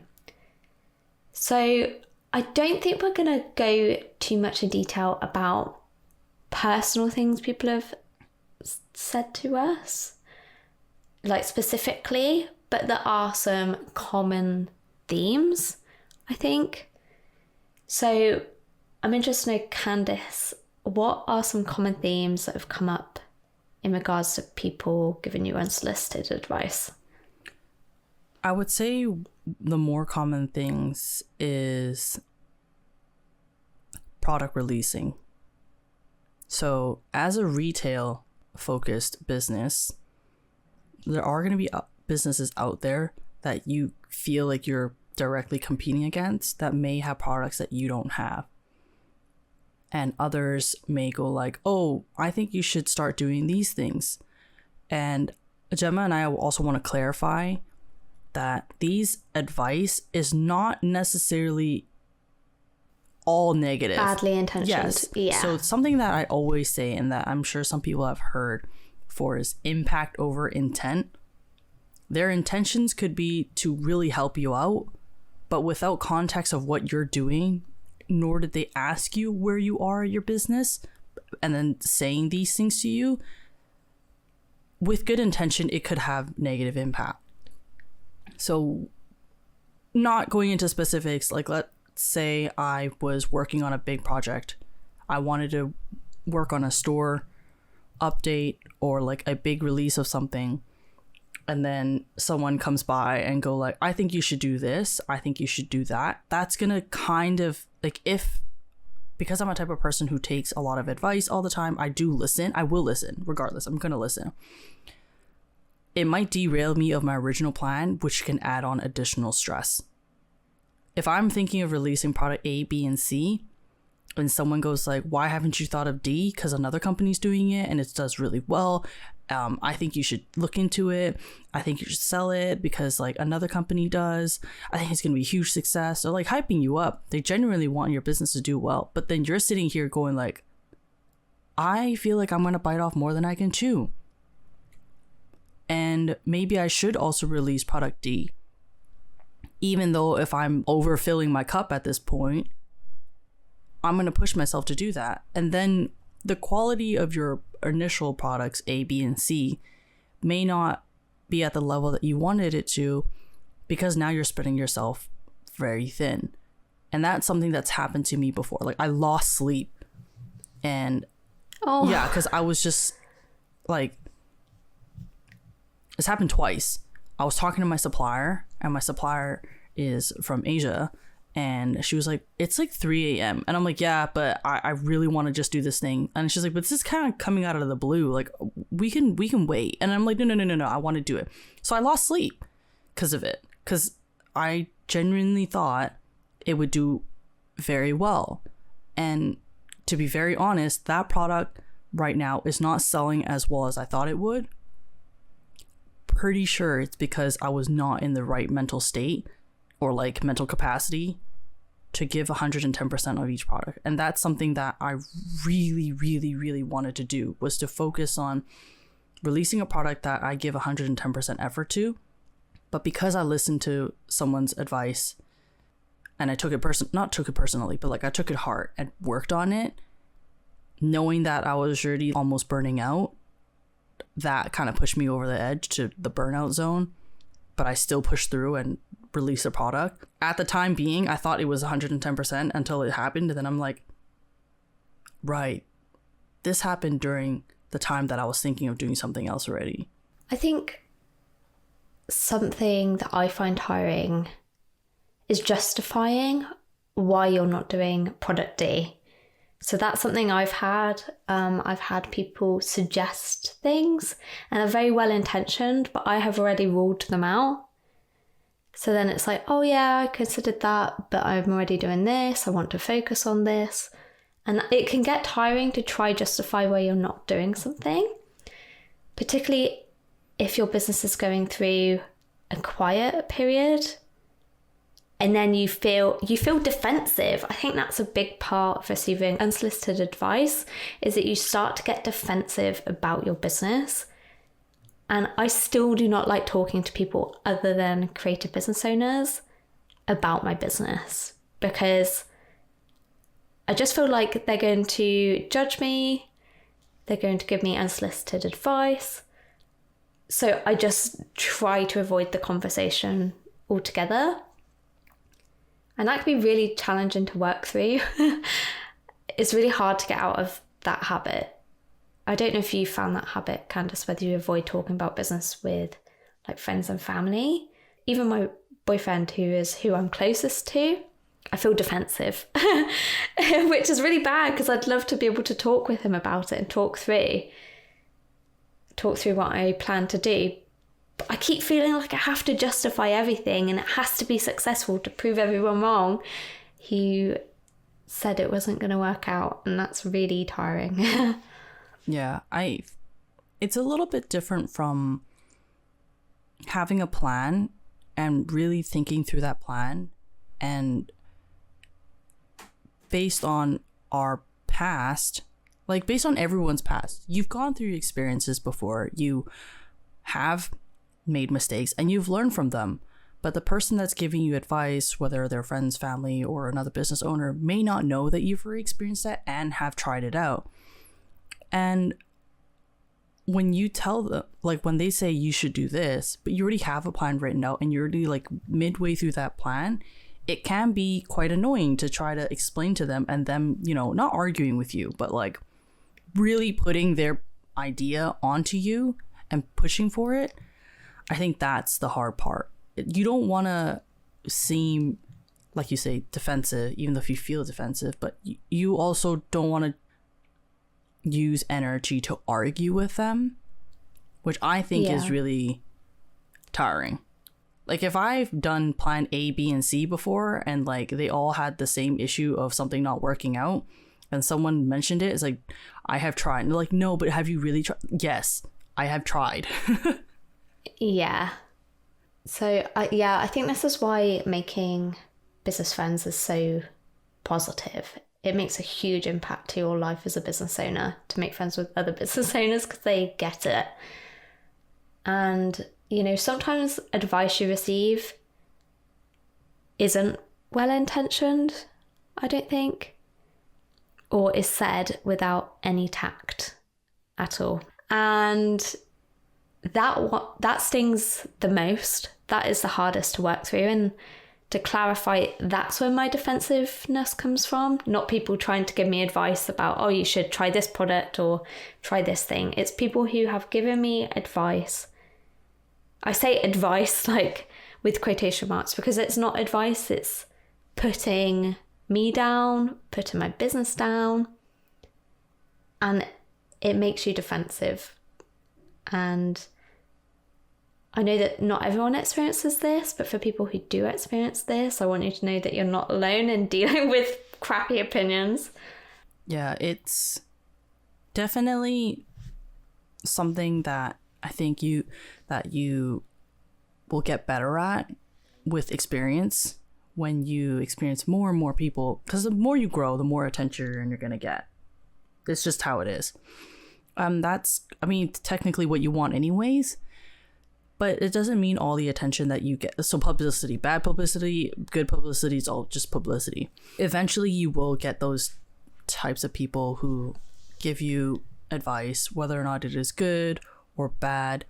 So I don't think we're going to go too much in detail about personal things people have said to us, like specifically, but there are some common themes, I think. So I'm interested to know, Candace, what are some common themes that have come up in regards to people giving you unsolicited advice? I would say the more common things is product releasing. So as a retail focused business, there are going to be businesses out there that you feel like you're directly competing against that may have products that you don't have. And others may go like, oh, I think you should start doing these things. And Gemma and I also want to clarify that these advice is not necessarily all negative. Badly intentioned. Yes. Yeah. So something that I always say, and that I'm sure some people have heard for, is impact over intent. Their intentions could be to really help you out, but without context of what you're doing, nor did they ask you where you are at your business, and then saying these things to you, with good intention, it could have negative impact. So not going into specifics, like let's say I was working on a big project. I wanted to work on a store update or like a big release of something. And then someone comes by and go like, I think you should do this. I think you should do that. That's going to kind of like, because I'm a type of person who takes a lot of advice all the time, I do listen. I will listen regardless. I'm going to listen. It might derail me of my original plan, which can add on additional stress. If I'm thinking of releasing product A, B, and C, and someone goes like, why haven't you thought of D? Because another company's doing it and it does really well. I think you should look into it. I think you should sell it because like another company does. I think it's going to be a huge success. They're like hyping you up. They genuinely want your business to do well. But then you're sitting here going like, I feel like I'm going to bite off more than I can chew. And maybe I should also release product D. Even though if I'm overfilling my cup at this point, I'm going to push myself to do that. And then the quality of your initial products A, B, and C may not be at the level that you wanted it to, because now you're spreading yourself very thin. And that's something that's happened to me before. Like, I lost sleep. And yeah, because I was just like, this happened twice. I was talking to my supplier, and my supplier is from Asia, and she was like, it's like 3 a.m. And I'm like, yeah, but I really want to just do this thing. And she's like, but this is kind of coming out of the blue. Like, we can wait. And I'm like, no, I want to do it. So I lost sleep because of it, because I genuinely thought it would do very well. And to be very honest, that product right now is not selling as well as I thought it would. Pretty sure it's because I was not in the right mental state or like mental capacity to give 110% of each product. And that's something that I really wanted to do, was to focus on releasing a product that I give 110% effort to. But because I listened to someone's advice and I took it not took it personally, but like I took it hard and worked on it, knowing that I was already almost burning out, that kind of pushed me over the edge to the burnout zone. But I still pushed through and released a product. At the time being, I thought it was 110% until it happened. And then I'm like, right, this happened during the time that I was thinking of doing something else already. I think something that I find tiring is justifying why you're not doing product D. So that's something I've had. I've had people suggest things and they're very well intentioned, but I have already ruled them out. So then it's like, oh yeah, I considered that, but I'm already doing this. I want to focus on this. And it can get tiring to try justify why you're not doing something, particularly if your business is going through a quiet period. And then you feel defensive. I think that's a big part of receiving unsolicited advice, is that you start to get defensive about your business. And I still do not like talking to people other than creative business owners about my business, because I just feel like they're going to judge me. They're going to give me unsolicited advice. So I just try to avoid the conversation altogether. And that can be really challenging to work through. It's really hard to get out of that habit. I don't know if you found that habit, Candace, whether you avoid talking about business with like friends and family. Even my boyfriend, who I'm closest to, I feel defensive, which is really bad, because I'd love to be able to talk with him about it and talk through what I plan to do. I keep feeling like I have to justify everything and it has to be successful to prove everyone wrong who said it wasn't going to work out, and that's really tiring. Yeah, it's a little bit different from having a plan and really thinking through that plan, and based on our past, like based on everyone's past, you've gone through experiences before, you have made mistakes and you've learned from them. But the person that's giving you advice, whether they're friends, family, or another business owner, may not know that you've already experienced that and have tried it out. And when you tell them, like when they say you should do this, but you already have a plan written out and you're already like midway through that plan, it can be quite annoying to try to explain to them, and them, you know, not arguing with you, but like really putting their idea onto you and pushing for it. I think that's the hard part. You don't want to seem, like you say, defensive, even though if you feel defensive, but you also don't want to use energy to argue with them, which I think is really tiring. Like if I've done plan A, B, and C before, and like they all had the same issue of something not working out, and someone mentioned it, it's like, I have tried. And they're like, no, but have you really tried? Yes, I have tried. Yeah. So, I think this is why making business friends is so positive. It makes a huge impact to your life as a business owner to make friends with other business owners, because they get it. And, you know, sometimes advice you receive isn't well-intentioned, I don't think, or is said without any tact. at all. And that stings the most. That is the hardest to work through. And to clarify, that's where my defensiveness comes from. Not people trying to give me advice about, oh, you should try this product or try this thing. It's people who have given me advice. I say advice like with quotation marks because it's not advice. It's putting me down, putting my business down. And it makes you defensive. And I know that not everyone experiences this, but for people who do experience this, I want you to know that you're not alone in dealing with crappy opinions. Yeah, it's definitely something that I think you will get better at with experience when you experience more and more people, because the more you grow, the more attention you're going to get. It's just how it is. That's, I mean, technically what you want anyways, but it doesn't mean all the attention that you get. So publicity, bad publicity, good publicity, it's all just publicity. Eventually you will get those types of people who give you advice, whether or not it is good or bad.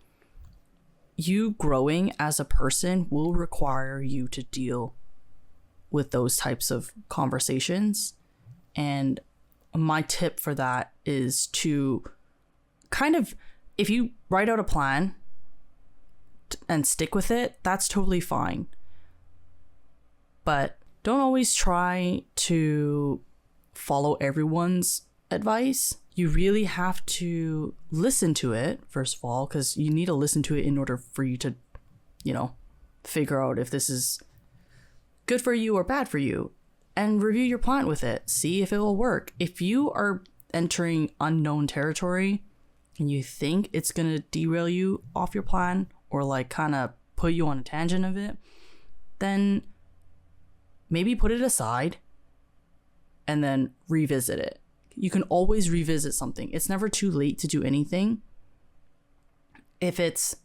You growing as a person will require you to deal with those types of conversations. And my tip for that is to kind of, if you write out a plan and stick with it, that's totally fine. But don't always try to follow everyone's advice. You really have to listen to it, first of all, because you need to listen to it in order for you to, figure out if this is good for you or bad for you, and review your plan with it. See if it will work. If you are entering unknown territory and you think it's going to derail you off your plan or like kind of put you on a tangent of it, then maybe put it aside and then revisit it. You can always revisit something. It's never too late to do anything if it's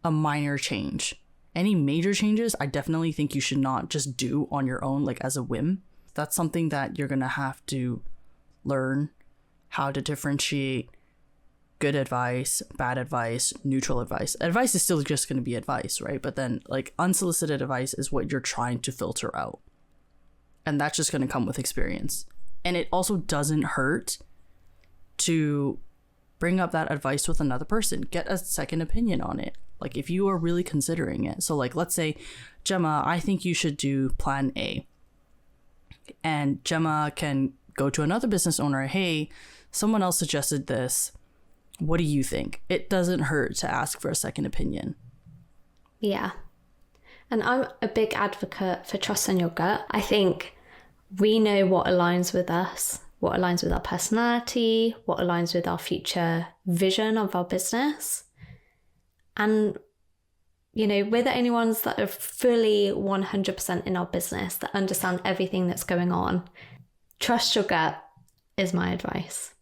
a minor change. Any major changes, I definitely think you should not just do on your own, like as a whim. That's something that you're going to have to learn how to differentiate good advice, bad advice, neutral advice. Advice is still just going to be advice, right? But then like unsolicited advice is what you're trying to filter out. And that's just going to come with experience. And it also doesn't hurt to bring up that advice with another person. Get a second opinion on it. Like if you are really considering it. So like, let's say, Gemma, I think you should do plan A. And Gemma can go to another business owner. Hey, someone else suggested this. What do you think? It doesn't hurt to ask for a second opinion. Yeah. And I'm a big advocate for trust in your gut. I think we know what aligns with us, what aligns with our personality, what aligns with our future vision of our business. And, we're the only ones that are fully 100% in our business, that understand everything that's going on. Trust your gut is my advice.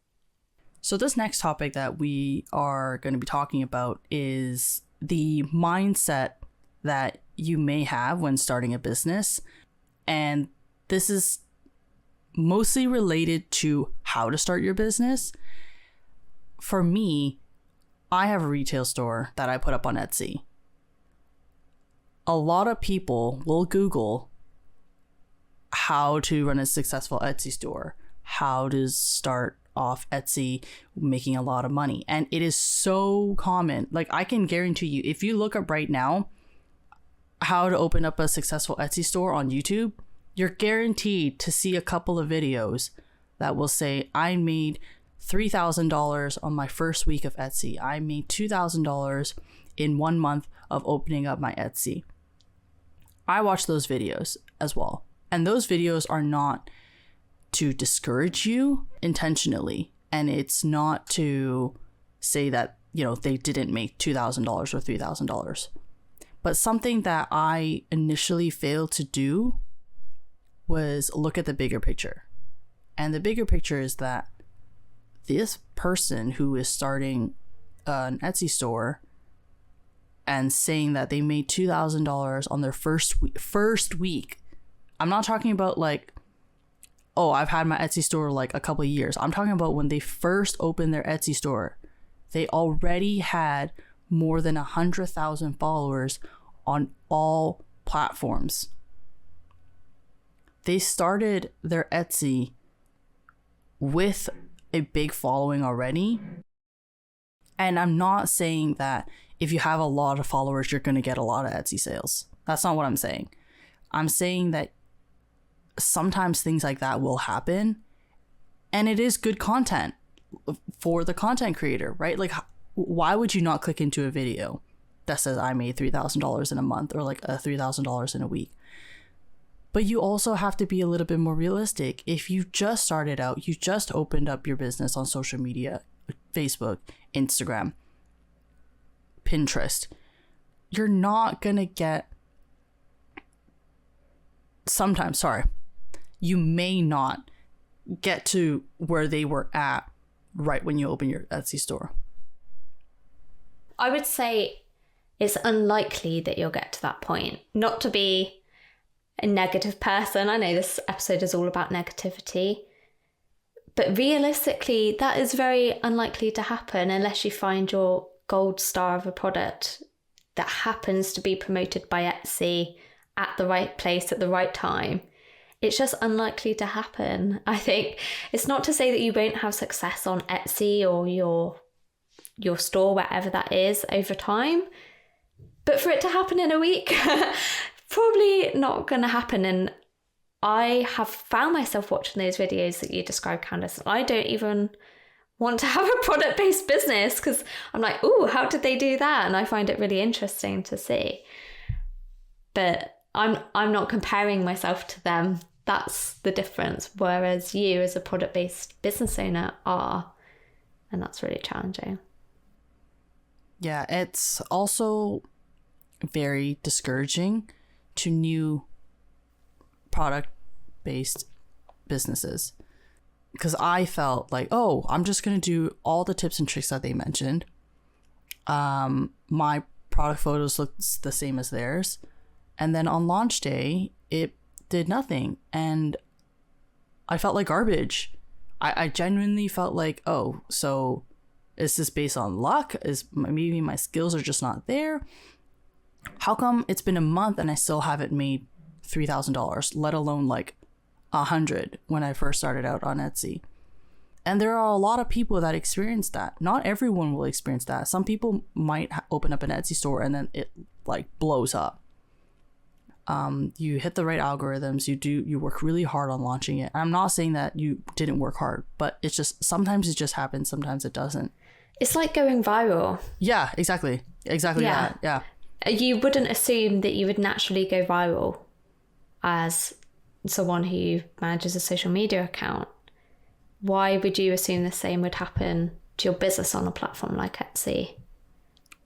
So this next topic that we are going to be talking about is the mindset that you may have when starting a business. And this is mostly related to how to start your business. For me, I have a retail store that I put up on Etsy. A lot of people will Google how to run a successful Etsy store, how to start off Etsy making a lot of money. And it is so common. Like I can guarantee you, if you look up right now how to open up a successful Etsy store on YouTube, you're guaranteed to see a couple of videos that will say, I made $3,000 on my first week of Etsy. I made $2,000 in 1 month of opening up my Etsy. I watch those videos as well. And those videos are not to discourage you intentionally. And it's not to say that, they didn't make $2,000 or $3,000. But something that I initially failed to do was look at the bigger picture. And the bigger picture is that this person who is starting an Etsy store and saying that they made $2,000 on their first week. I'm not talking about like, oh, I've had my Etsy store like a couple of years. I'm talking about when they first opened their Etsy store They already had more than 100,000 followers on all platforms. They started their Etsy with a big following already. And I'm not saying that if you have a lot of followers, you're going to get a lot of Etsy sales. That's not what I'm saying. I'm saying that sometimes things like that will happen, and it is good content for the content creator, right? Like, why would you not click into a video that says I made $3,000 in a month or like $3,000 in a week? But you also have to be a little bit more realistic. If you just started out, you just opened up your business on social media, Facebook, Instagram, Pinterest, you're not going to get you may not get to where they were at right when you open your Etsy store. I would say it's unlikely that you'll get to that point. Not to be a negative person. I know this episode is all about negativity. But realistically, that is very unlikely to happen unless you find your gold star of a product that happens to be promoted by Etsy at the right place at the right time. It's just unlikely to happen. I think it's not to say that you won't have success on Etsy or your store, wherever that is, over time. But for it to happen in a week, probably not going to happen. And I have found myself watching those videos that you described, Candace. I don't even want to have a product-based business because I'm like, oh, how did they do that? And I find it really interesting to see. But I'm not comparing myself to them. That's the difference. Whereas you as a product-based business owner are, and that's really challenging. Yeah, it's also very discouraging to new product-based businesses. Because I felt like, oh, I'm just going to do all the tips and tricks that they mentioned. My product photos looked the same as theirs. And then on launch day, it did nothing. And I felt like garbage. I genuinely felt like, oh, so is this based on luck? Maybe my skills are just not there? How come it's been a month and I still haven't made $3,000, let alone like $100 when I first started out on Etsy? And there are a lot of people that experience that. Not everyone will experience that. Some people might open up an Etsy store and then it like blows up. You hit the right algorithms, you work really hard on launching it. I'm not saying that you didn't work hard, but it's just sometimes it just happens, sometimes it doesn't. It's like going viral. Yeah, exactly that. Yeah. You wouldn't assume that you would naturally go viral as someone who manages a social media account. Why would you assume the same would happen to your business on a platform like Etsy?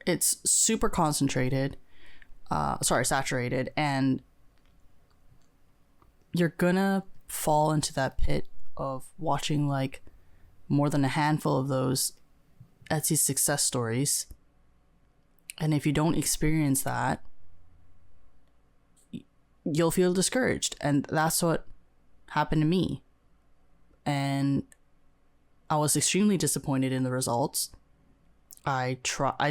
It's super concentrated. Saturated, and you're gonna fall into that pit of watching like more than a handful of those Etsy success stories. And if you don't experience that, you'll feel discouraged. And that's what happened to me. And I was extremely disappointed in the results. I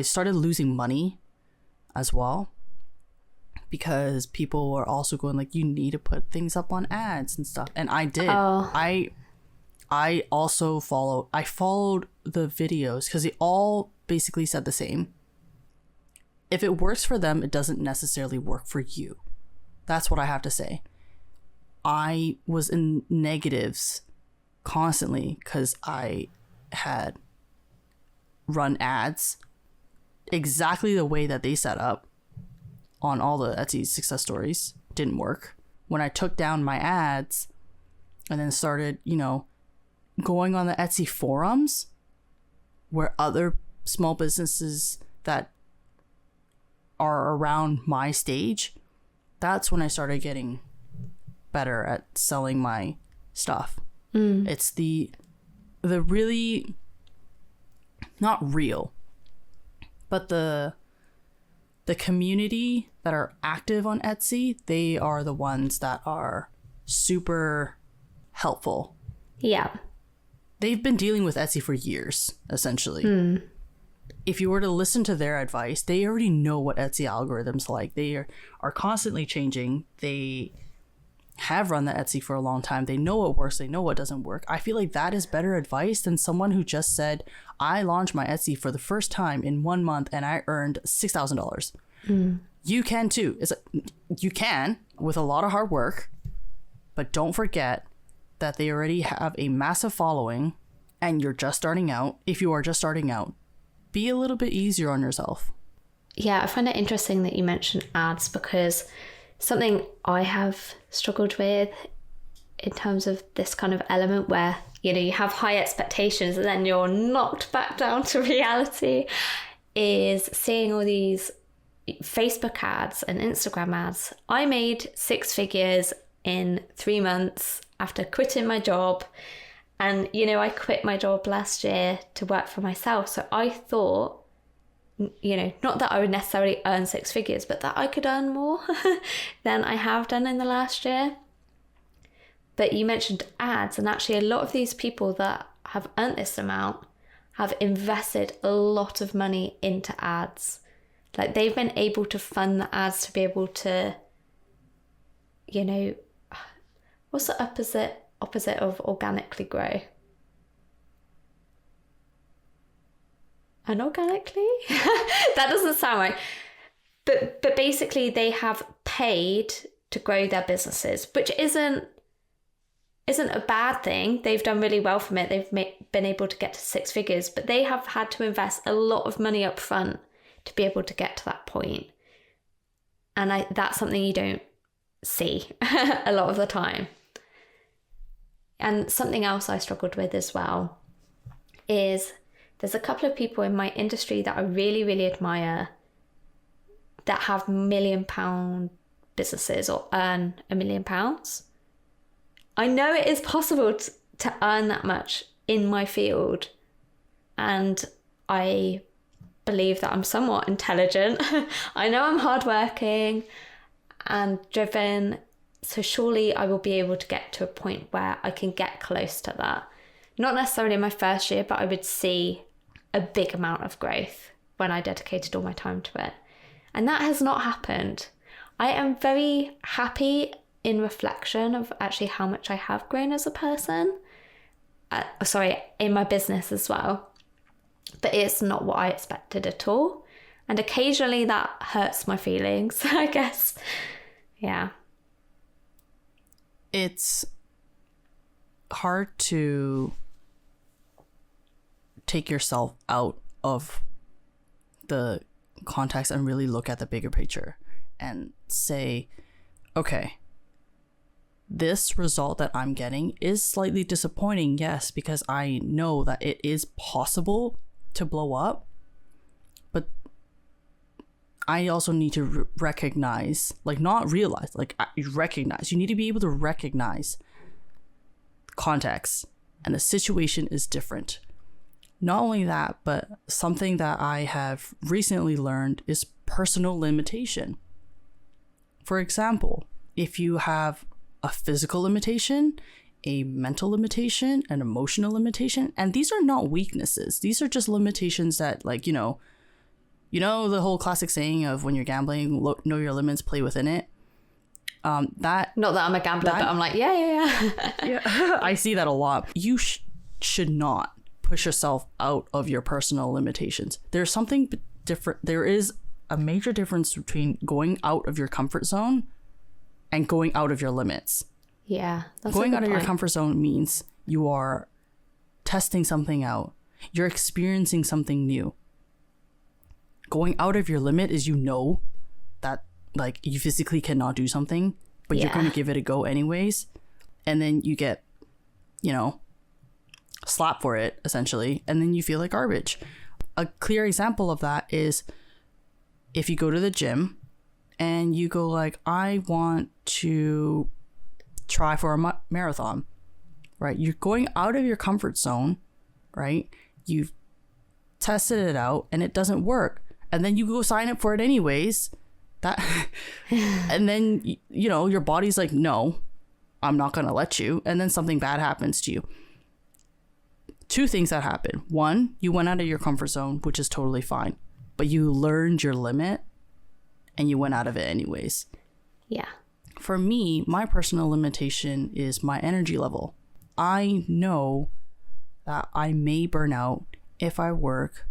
started losing money as well, because people were also going like, you need to put things up on ads and stuff. And I did. Oh. I also followed the videos because they all basically said the same. If it works for them, it doesn't necessarily work for you. That's what I have to say. I was in negatives constantly because I had run ads exactly the way that they set up on all the Etsy success stories. Didn't work. When I took down my ads and then started, going on the Etsy forums where other small businesses that are around my stage, that's when I started getting better at selling my stuff. It's the really not real, but the community that are active on Etsy, they are the ones that are super helpful. Yeah. They've been dealing with Etsy for years, essentially. if you were to listen to their advice, they already know what Etsy algorithms like. They are constantly changing. They have run the Etsy for a long time. They know what works. They know what doesn't work. I feel like that is better advice than someone who just said, I launched my Etsy for the first time in 1 month and I earned $6,000. You can too. You can with a lot of hard work, but don't forget that they already have a massive following and you're just starting out. If you are just starting out, be a little bit easier on yourself. Yeah, I find it interesting that you mentioned ads, because something I have struggled with in terms of this kind of element where, you know, you have high expectations and then you're knocked back down to reality, is seeing all these Facebook ads and Instagram ads. I made 6 figures in 3 months after quitting my job. And, you know, I quit my job last year to work for myself. So I thought, you know, not that I would necessarily earn 6 figures, but that I could earn more than I have done in the last year. But you mentioned ads, and actually a lot of these people that have earned this amount have invested a lot of money into ads. Like, they've been able to fund the ads to be able to, you know, what's the opposite of organically grow? Unorganically? That doesn't sound right. But basically they have paid to grow their businesses, which isn't a bad thing. They've done really well from it. They've been able to get to 6 figures, but they have had to invest a lot of money up front to be able to get to that point. And that's something you don't see a lot of the time. And something else I struggled with as well is there's a couple of people in my industry that I really, really admire that have £1 million businesses or earn £1 million. I know it is possible to earn that much in my field. And I believe that I'm somewhat intelligent. I know I'm hardworking and driven. So surely I will be able to get to a point where I can get close to that. Not necessarily in my first year, but I would see a big amount of growth when I dedicated all my time to it. And that has not happened. I am very happy in reflection of actually how much I have grown as a person. In my business as well. But it's not what I expected at all. And occasionally that hurts my feelings, I guess. Yeah. It's hard to take yourself out of the context and really look at the bigger picture and say, okay, this result that I'm getting is slightly disappointing, yes, because I know that it is possible to blow up, but I also need to recognize, like, not realize, like, recognize. You need to be able to recognize context, and the situation is different. Not only that, but something that I have recently learned is personal limitation. For example, if you have a physical limitation, a mental limitation, an emotional limitation, and these are not weaknesses. These are just limitations that, like, you know the whole classic saying of when you're gambling, know your limits, play within it. That not that I'm a gambler, but I'm like, yeah. Yeah. I see that a lot. You should not push yourself out of your personal limitations. There's something different. There is a major difference between going out of your comfort zone and going out of your limits. Yeah. Going out of your comfort zone means you are testing something out. You're experiencing something new. Going out of your limit is, you know, that, like, you physically cannot do something, but you're going to give it a go anyways. And then you get, you know, slapped for it, essentially. And then you feel like garbage. A clear example of that is if you go to the gym and you go like, I want to try for a marathon, right? You're going out of your comfort zone, right? You've tested it out and it doesn't work. And then you go sign up for it anyways. And then, you know, your body's like, no, I'm not going to let you. And then something bad happens to you. two things that happen. One, you went out of your comfort zone, which is totally fine, but you learned your limit and you went out of it anyways. Yeah. For me, my personal limitation is my energy level. I know that I may burn out if I work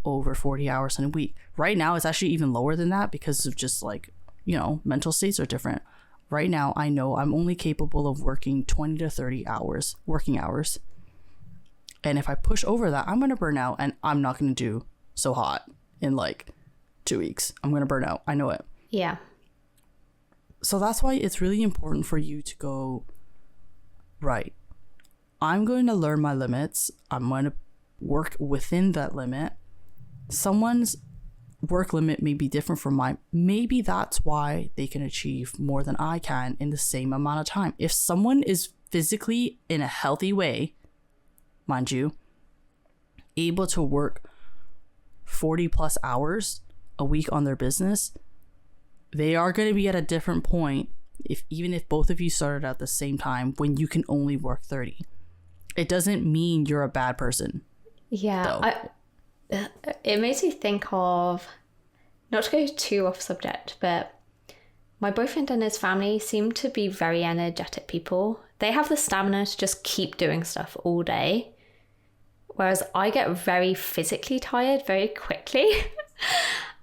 over 40 hours in a week. Right now, it's actually even lower than that because of just like, you know, mental states are different. Right now, I know I'm only capable of working 20 to 30 hours, working hours. And if I push over that, I'm going to burn out and I'm not going to do so hot in like 2 weeks. I'm going to burn out. I know it. Yeah. So that's why it's really important for you to go, right, I'm going to learn my limits. I'm going to work within that limit. Someone's work limit may be different from mine. Maybe that's why they can achieve more than I can in the same amount of time. If someone is physically in a healthy way, mind you, able to work 40 plus hours a week on their business, they are going to be at a different point even if both of you started at the same time when you can only work 30. It doesn't mean you're a bad person. Yeah. It makes me think of, not to go too off subject, but my boyfriend and his family seem to be very energetic people. They have the stamina to just keep doing stuff all day. Whereas I get very physically tired very quickly.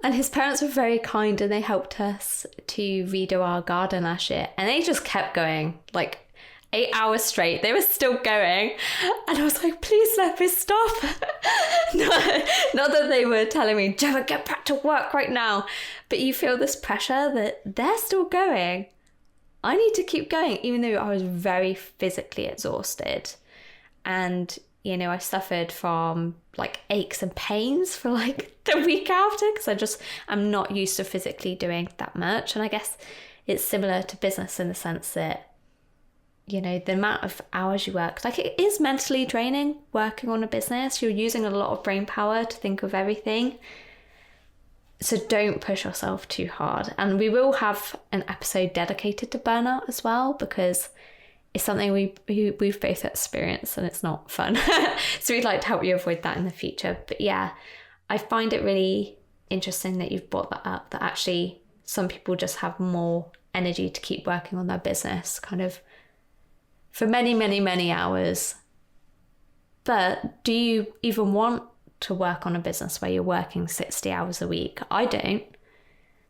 And his parents were very kind and they helped us to redo our garden last year. And they just kept going, like 8 hours straight. They were still going. And I was like, please let me stop. Not that they were telling me, Gemma, get back to work right now. But you feel this pressure that they're still going. I need to keep going, even though I was very physically exhausted. And, you know, I suffered from like aches and pains for like the week after because I'm not used to physically doing that much. And I guess it's similar to business in the sense that, you know, the amount of hours you work, like it is mentally draining working on a business. You're using a lot of brain power to think of everything. So don't push yourself too hard. And we will have an episode dedicated to burnout as well, because it's something we've both experienced and it's not fun. So we'd like to help you avoid that in the future. But yeah, I find it really interesting that you've brought that up, that actually some people just have more energy to keep working on their business kind of for many, many, many hours. But do you even want to work on a business where you're working 60 hours a week? I don't.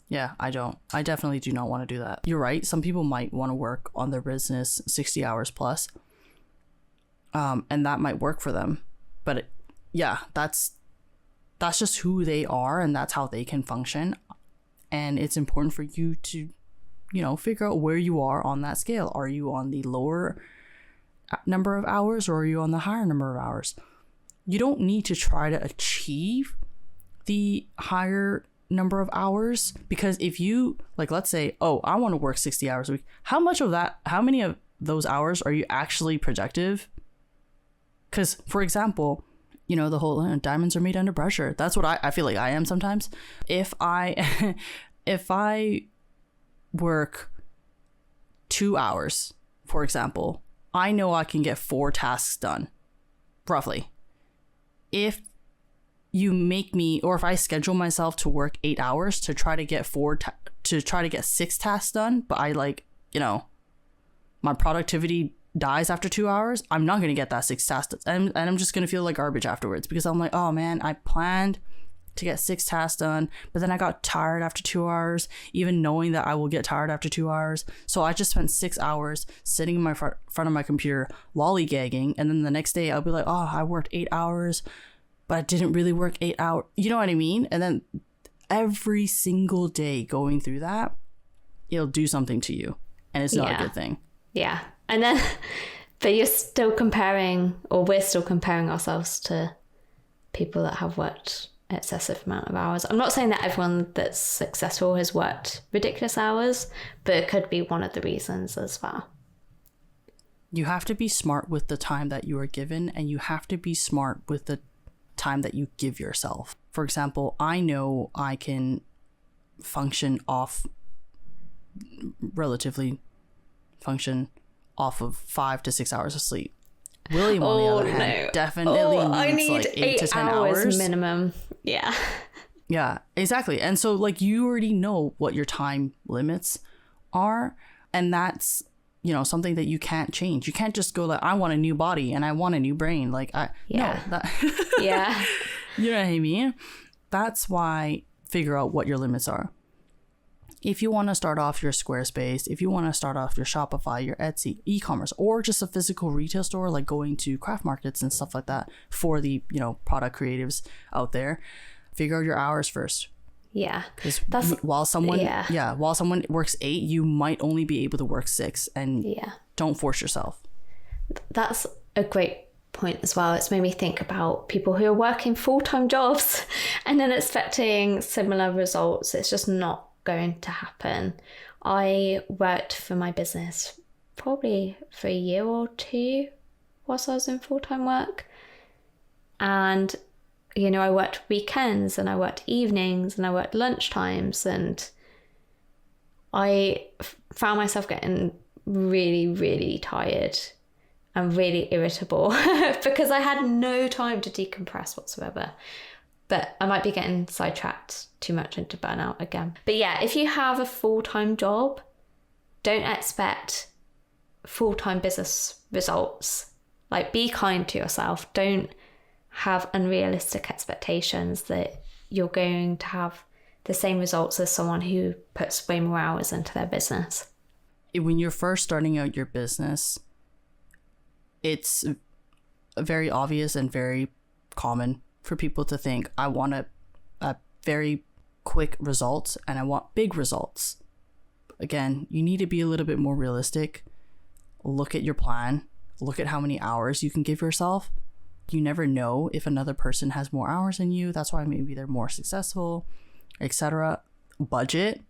Yeah, I don't. I definitely do not want to do that. You're right. Some people might want to work on their business 60 hours plus. And that might work for them. But that's just who they are and that's how they can function. And it's important for you to, you know, figure out where you are on that scale. Are you on the lower number of hours or are you on the higher number of hours? You don't need to try to achieve the higher number of hours, because if you, like, let's say, oh, I want to work 60 hours a week, how many of those hours are you actually productive? Because, for example, you know, the whole diamonds are made under pressure. That's what I feel like I am sometimes. If I work 2 hours, for example, I know I can get 4 tasks done, roughly. If you make me, or if I schedule myself to work 8 hours to try to get 6 tasks done, but I like, you know, my productivity dies after 2 hours, I'm not going to get that 6 tasks. And I'm just going to feel like garbage afterwards because I'm like, oh man, I planned to get 6 tasks done, but then I got tired after 2 hours, even knowing that I will get tired after 2 hours. So I just spent 6 hours sitting in my front of my computer lollygagging. And then the next day I'll be like, oh, I worked 8 hours, but I didn't really work 8 hours. You know what I mean? And then every single day going through that, it'll do something to you. And it's not a good thing. Yeah. And then, but you're still comparing, or we're still comparing ourselves to people that have worked excessive amount of hours. I'm not saying that everyone that's successful has worked ridiculous hours, but it could be one of the reasons as well. You have to be smart with the time that you are given, and you have to be smart with the time that you give yourself. For example, I know I can function off of 5 to 6 hours of sleep. William, on the other hand, definitely needs like 8 to 10 hours minimum. Yeah. Yeah, exactly. And so like you already know what your time limits are, and that's, you know, something that you can't change. You can't just go like, I want a new body and I want a new brain. Like no, that Yeah. You know what I mean? That's why figure out what your limits are. If you want to start off your Squarespace, if you want to start off your Shopify, your Etsy, e-commerce, or just a physical retail store, like going to craft markets and stuff like that for the, you know, product creatives out there, figure out your hours first. Yeah. Because while someone works 8, you might only be able to work 6, and don't force yourself. That's a great point as well. It's made me think about people who are working full-time jobs and then expecting similar results. It's just not going to happen. I worked for my business probably for a year or 2 whilst I was in full-time work, and you know, I worked weekends and I worked evenings and I worked lunchtimes, and I found myself getting really, really tired and really irritable because I had no time to decompress whatsoever. But I might be getting sidetracked too much into burnout again. But yeah, if you have a full-time job, don't expect full-time business results. Like, be kind to yourself. Don't have unrealistic expectations that you're going to have the same results as someone who puts way more hours into their business. When you're first starting out your business, it's very obvious and very common for people to think, I want a very quick results and I want big results. Again, you need to be a little bit more realistic. Look at your plan. Look at how many hours you can give yourself. You never know if another person has more hours than you. That's why maybe they're more successful, etc. Budget.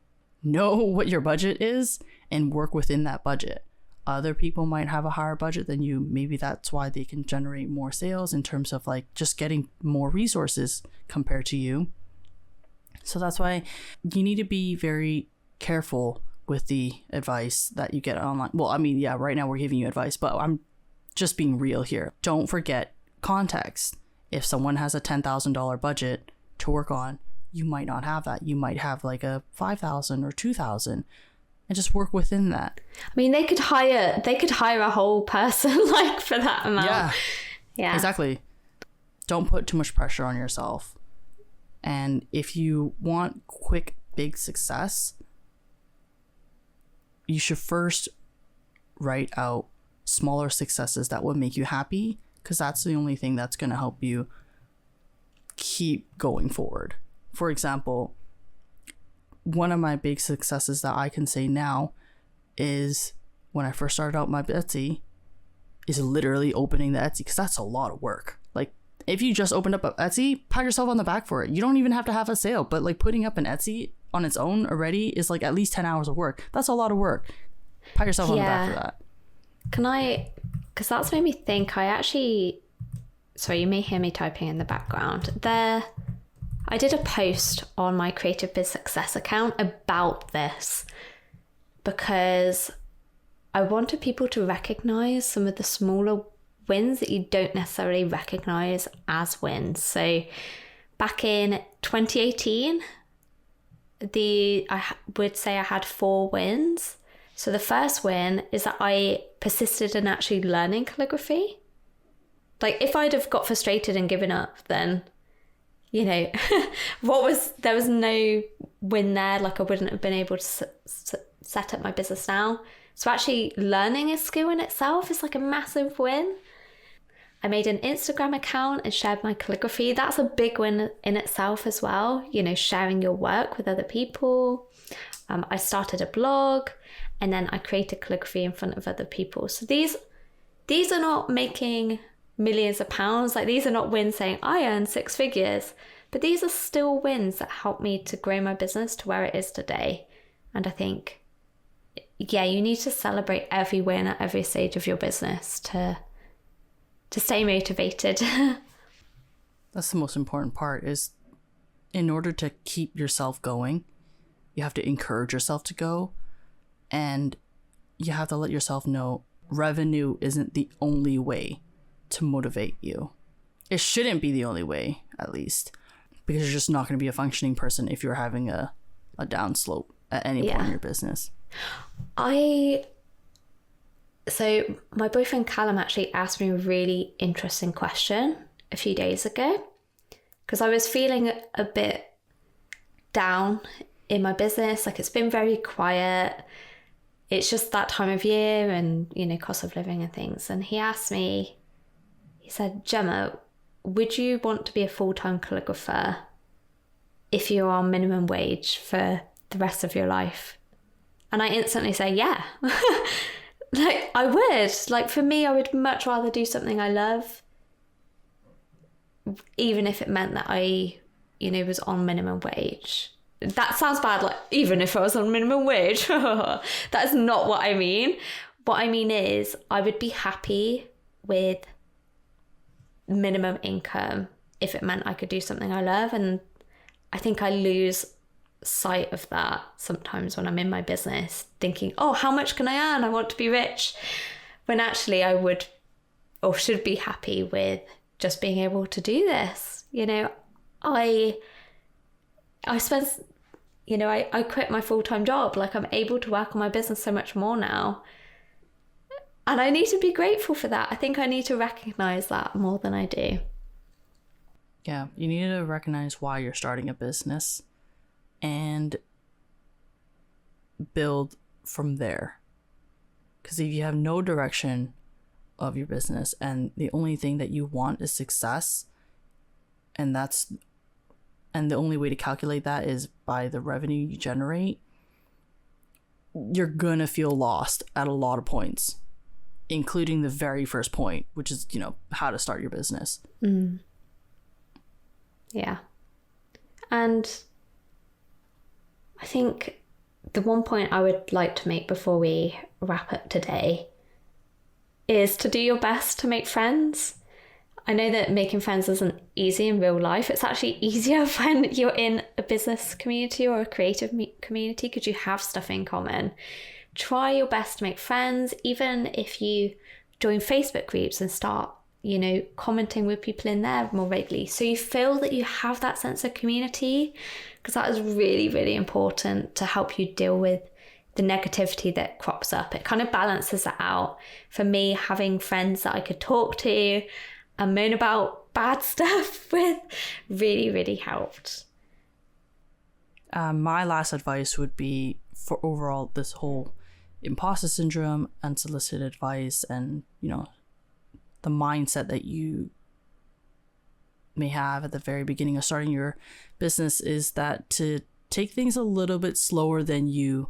Know what your budget is and work within that budget. Other people might have a higher budget than you. Maybe that's why they can generate more sales in terms of like just getting more resources compared to you. So that's why you need to be very careful with the advice that you get online. Well, I mean, yeah, right now we're giving you advice, but I'm just being real here. Don't forget context. If someone has a $10,000 budget to work on, you might not have that. You might have like a $5,000 or $2,000. And just work within that. I mean, they could hire a whole person like for that amount. Yeah, exactly. Don't put too much pressure on yourself. And if you want quick, big success, you should first write out smaller successes that will make you happy, because that's the only thing that's going to help you keep going forward. For example, one of my big successes that I can say now is when I first started out my Etsy is literally opening the Etsy, because that's a lot of work. Like, if you just opened up an Etsy, pat yourself on the back for it. You don't even have to have a sale, but like putting up an Etsy on its own already is like at least 10 hours of work. That's a lot of work. Pat yourself on the back for that. Because that's made me think, sorry, you may hear me typing in the background. I did a post on my Creative Biz Success account about this because I wanted people to recognize some of the smaller wins that you don't necessarily recognize as wins. So back in 2018, I would say I had 4 wins. So the first win is that I persisted in actually learning calligraphy. Like, if I'd have got frustrated and given up, then, you know, there was no win there. Like, I wouldn't have been able to set up my business now. So actually learning a skill in itself is like a massive win. I made an Instagram account and shared my calligraphy. That's a big win in itself as well. You know, sharing your work with other people. I started a blog, and then I created calligraphy in front of other people. So these are not making millions of pounds. Like, these are not wins saying I earned 6 figures, but these are still wins that helped me to grow my business to where it is today. And I think, yeah, you need to celebrate every win at every stage of your business to stay motivated. That's the most important part, is in order to keep yourself going, you have to encourage yourself to go, and you have to let yourself know revenue isn't the only way to motivate you. It shouldn't be the only way, at least, because you're just not going to be a functioning person if you're having a down slope at any point in your business. So my boyfriend Callum actually asked me a really interesting question a few days ago, because I was feeling a bit down in my business. Like, it's been very quiet. It's just that time of year and, you know, cost of living and things. And he asked me, he said, Gemma, would you want to be a full-time calligrapher if you're on minimum wage for the rest of your life? And I instantly say, yeah. Like, I would. Like, for me, I would much rather do something I love, even if it meant that I, you know, was on minimum wage. That sounds bad, like, even if I was on minimum wage. That's not what I mean. What I mean is, I would be happy with minimum income if it meant I could do something I love. And I think I lose sight of that sometimes when I'm in my business, thinking, oh, how much can I earn? I want to be rich. When actually I would or should be happy with just being able to do this. You know, I spent, you know, I quit my full-time job. Like, I'm able to work on my business so much more now. And I need to be grateful for that. I think I need to recognize that more than I do. Yeah, you need to recognize why you're starting a business and build from there. Because if you have no direction of your business and the only thing that you want is success, and the only way to calculate that is by the revenue you generate, you're gonna feel lost at a lot of points, including the very first point, which is, you know, how to start your business. Yeah. And I think the one point I would like to make before we wrap up today is to do your best to make friends. I know that making friends isn't easy in real life. It's actually easier when you're in a business community or a creative community, because you have stuff in common. Try your best to make friends, even if you join Facebook groups and start, you know, commenting with people in there more regularly, so you feel that you have that sense of community, because that is really, really important to help you deal with the negativity that crops up. It kind of balances it out. For me, having friends that I could talk to and moan about bad stuff with really, really helped. My last advice would be, for overall this whole imposter syndrome, unsolicited advice, and, you know, the mindset that you may have at the very beginning of starting your business, is that to take things a little bit slower than you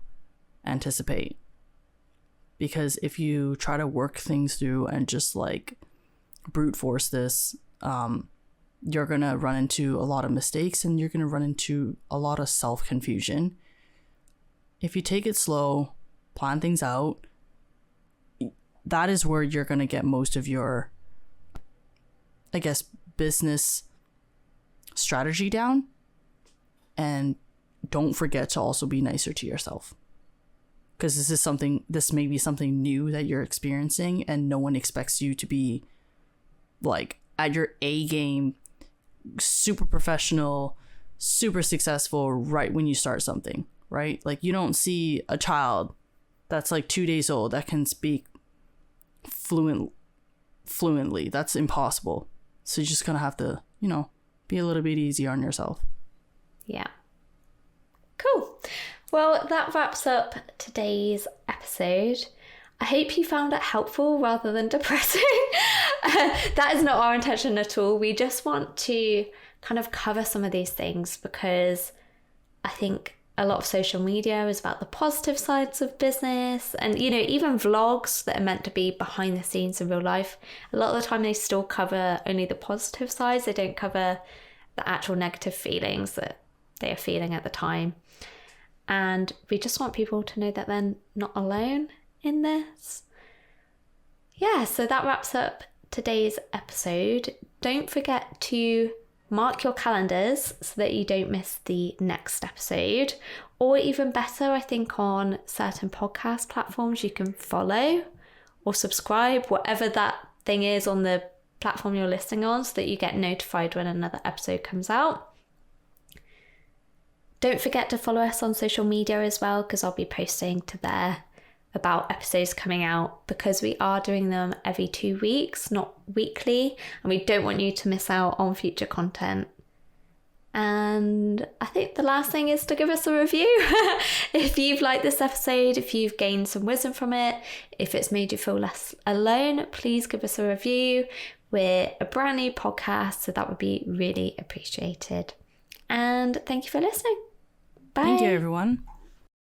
anticipate. Because if you try to work things through and just like brute force this, you're gonna run into a lot of mistakes and you're gonna run into a lot of self-confusion. If you take it slow, plan things out, that is where you're gonna get most of your, I guess, business strategy down. And don't forget to also be nicer to yourself, because this may be something new that you're experiencing, and no one expects you to be like at your A game, super professional, super successful right when you start something, right? Like, you don't see a child that's like 2 days old that can speak fluently. That's impossible. So you just kind of have to, you know, be a little bit easier on yourself. Yeah. Cool. Well, that wraps up today's episode. I hope you found it helpful rather than depressing. That is not our intention at all. We just want to kind of cover some of these things, because I think a lot of social media is about the positive sides of business, and, you know, even vlogs that are meant to be behind the scenes in real life, a lot of the time they still cover only the positive sides. They don't cover the actual negative feelings that they are feeling at the time. And we just want people to know that they're not alone in this. Yeah, so that wraps up today's episode. Don't forget to mark your calendars so that you don't miss the next episode. Or even better, I think on certain podcast platforms you can follow or subscribe, whatever that thing is on the platform you're listening on so that you get notified when another episode comes out. Don't forget to follow us on social media as well, because I'll be posting to there about episodes coming out, because we are doing them every 2 weeks, not weekly, and we don't want you to miss out on future content. And I think the last thing is to give us a review. If you've liked this episode, if you've gained some wisdom from it, if it's made you feel less alone, please give us a review. We're a brand new podcast, so that would be really appreciated. And thank you for listening. Bye. Thank you, everyone.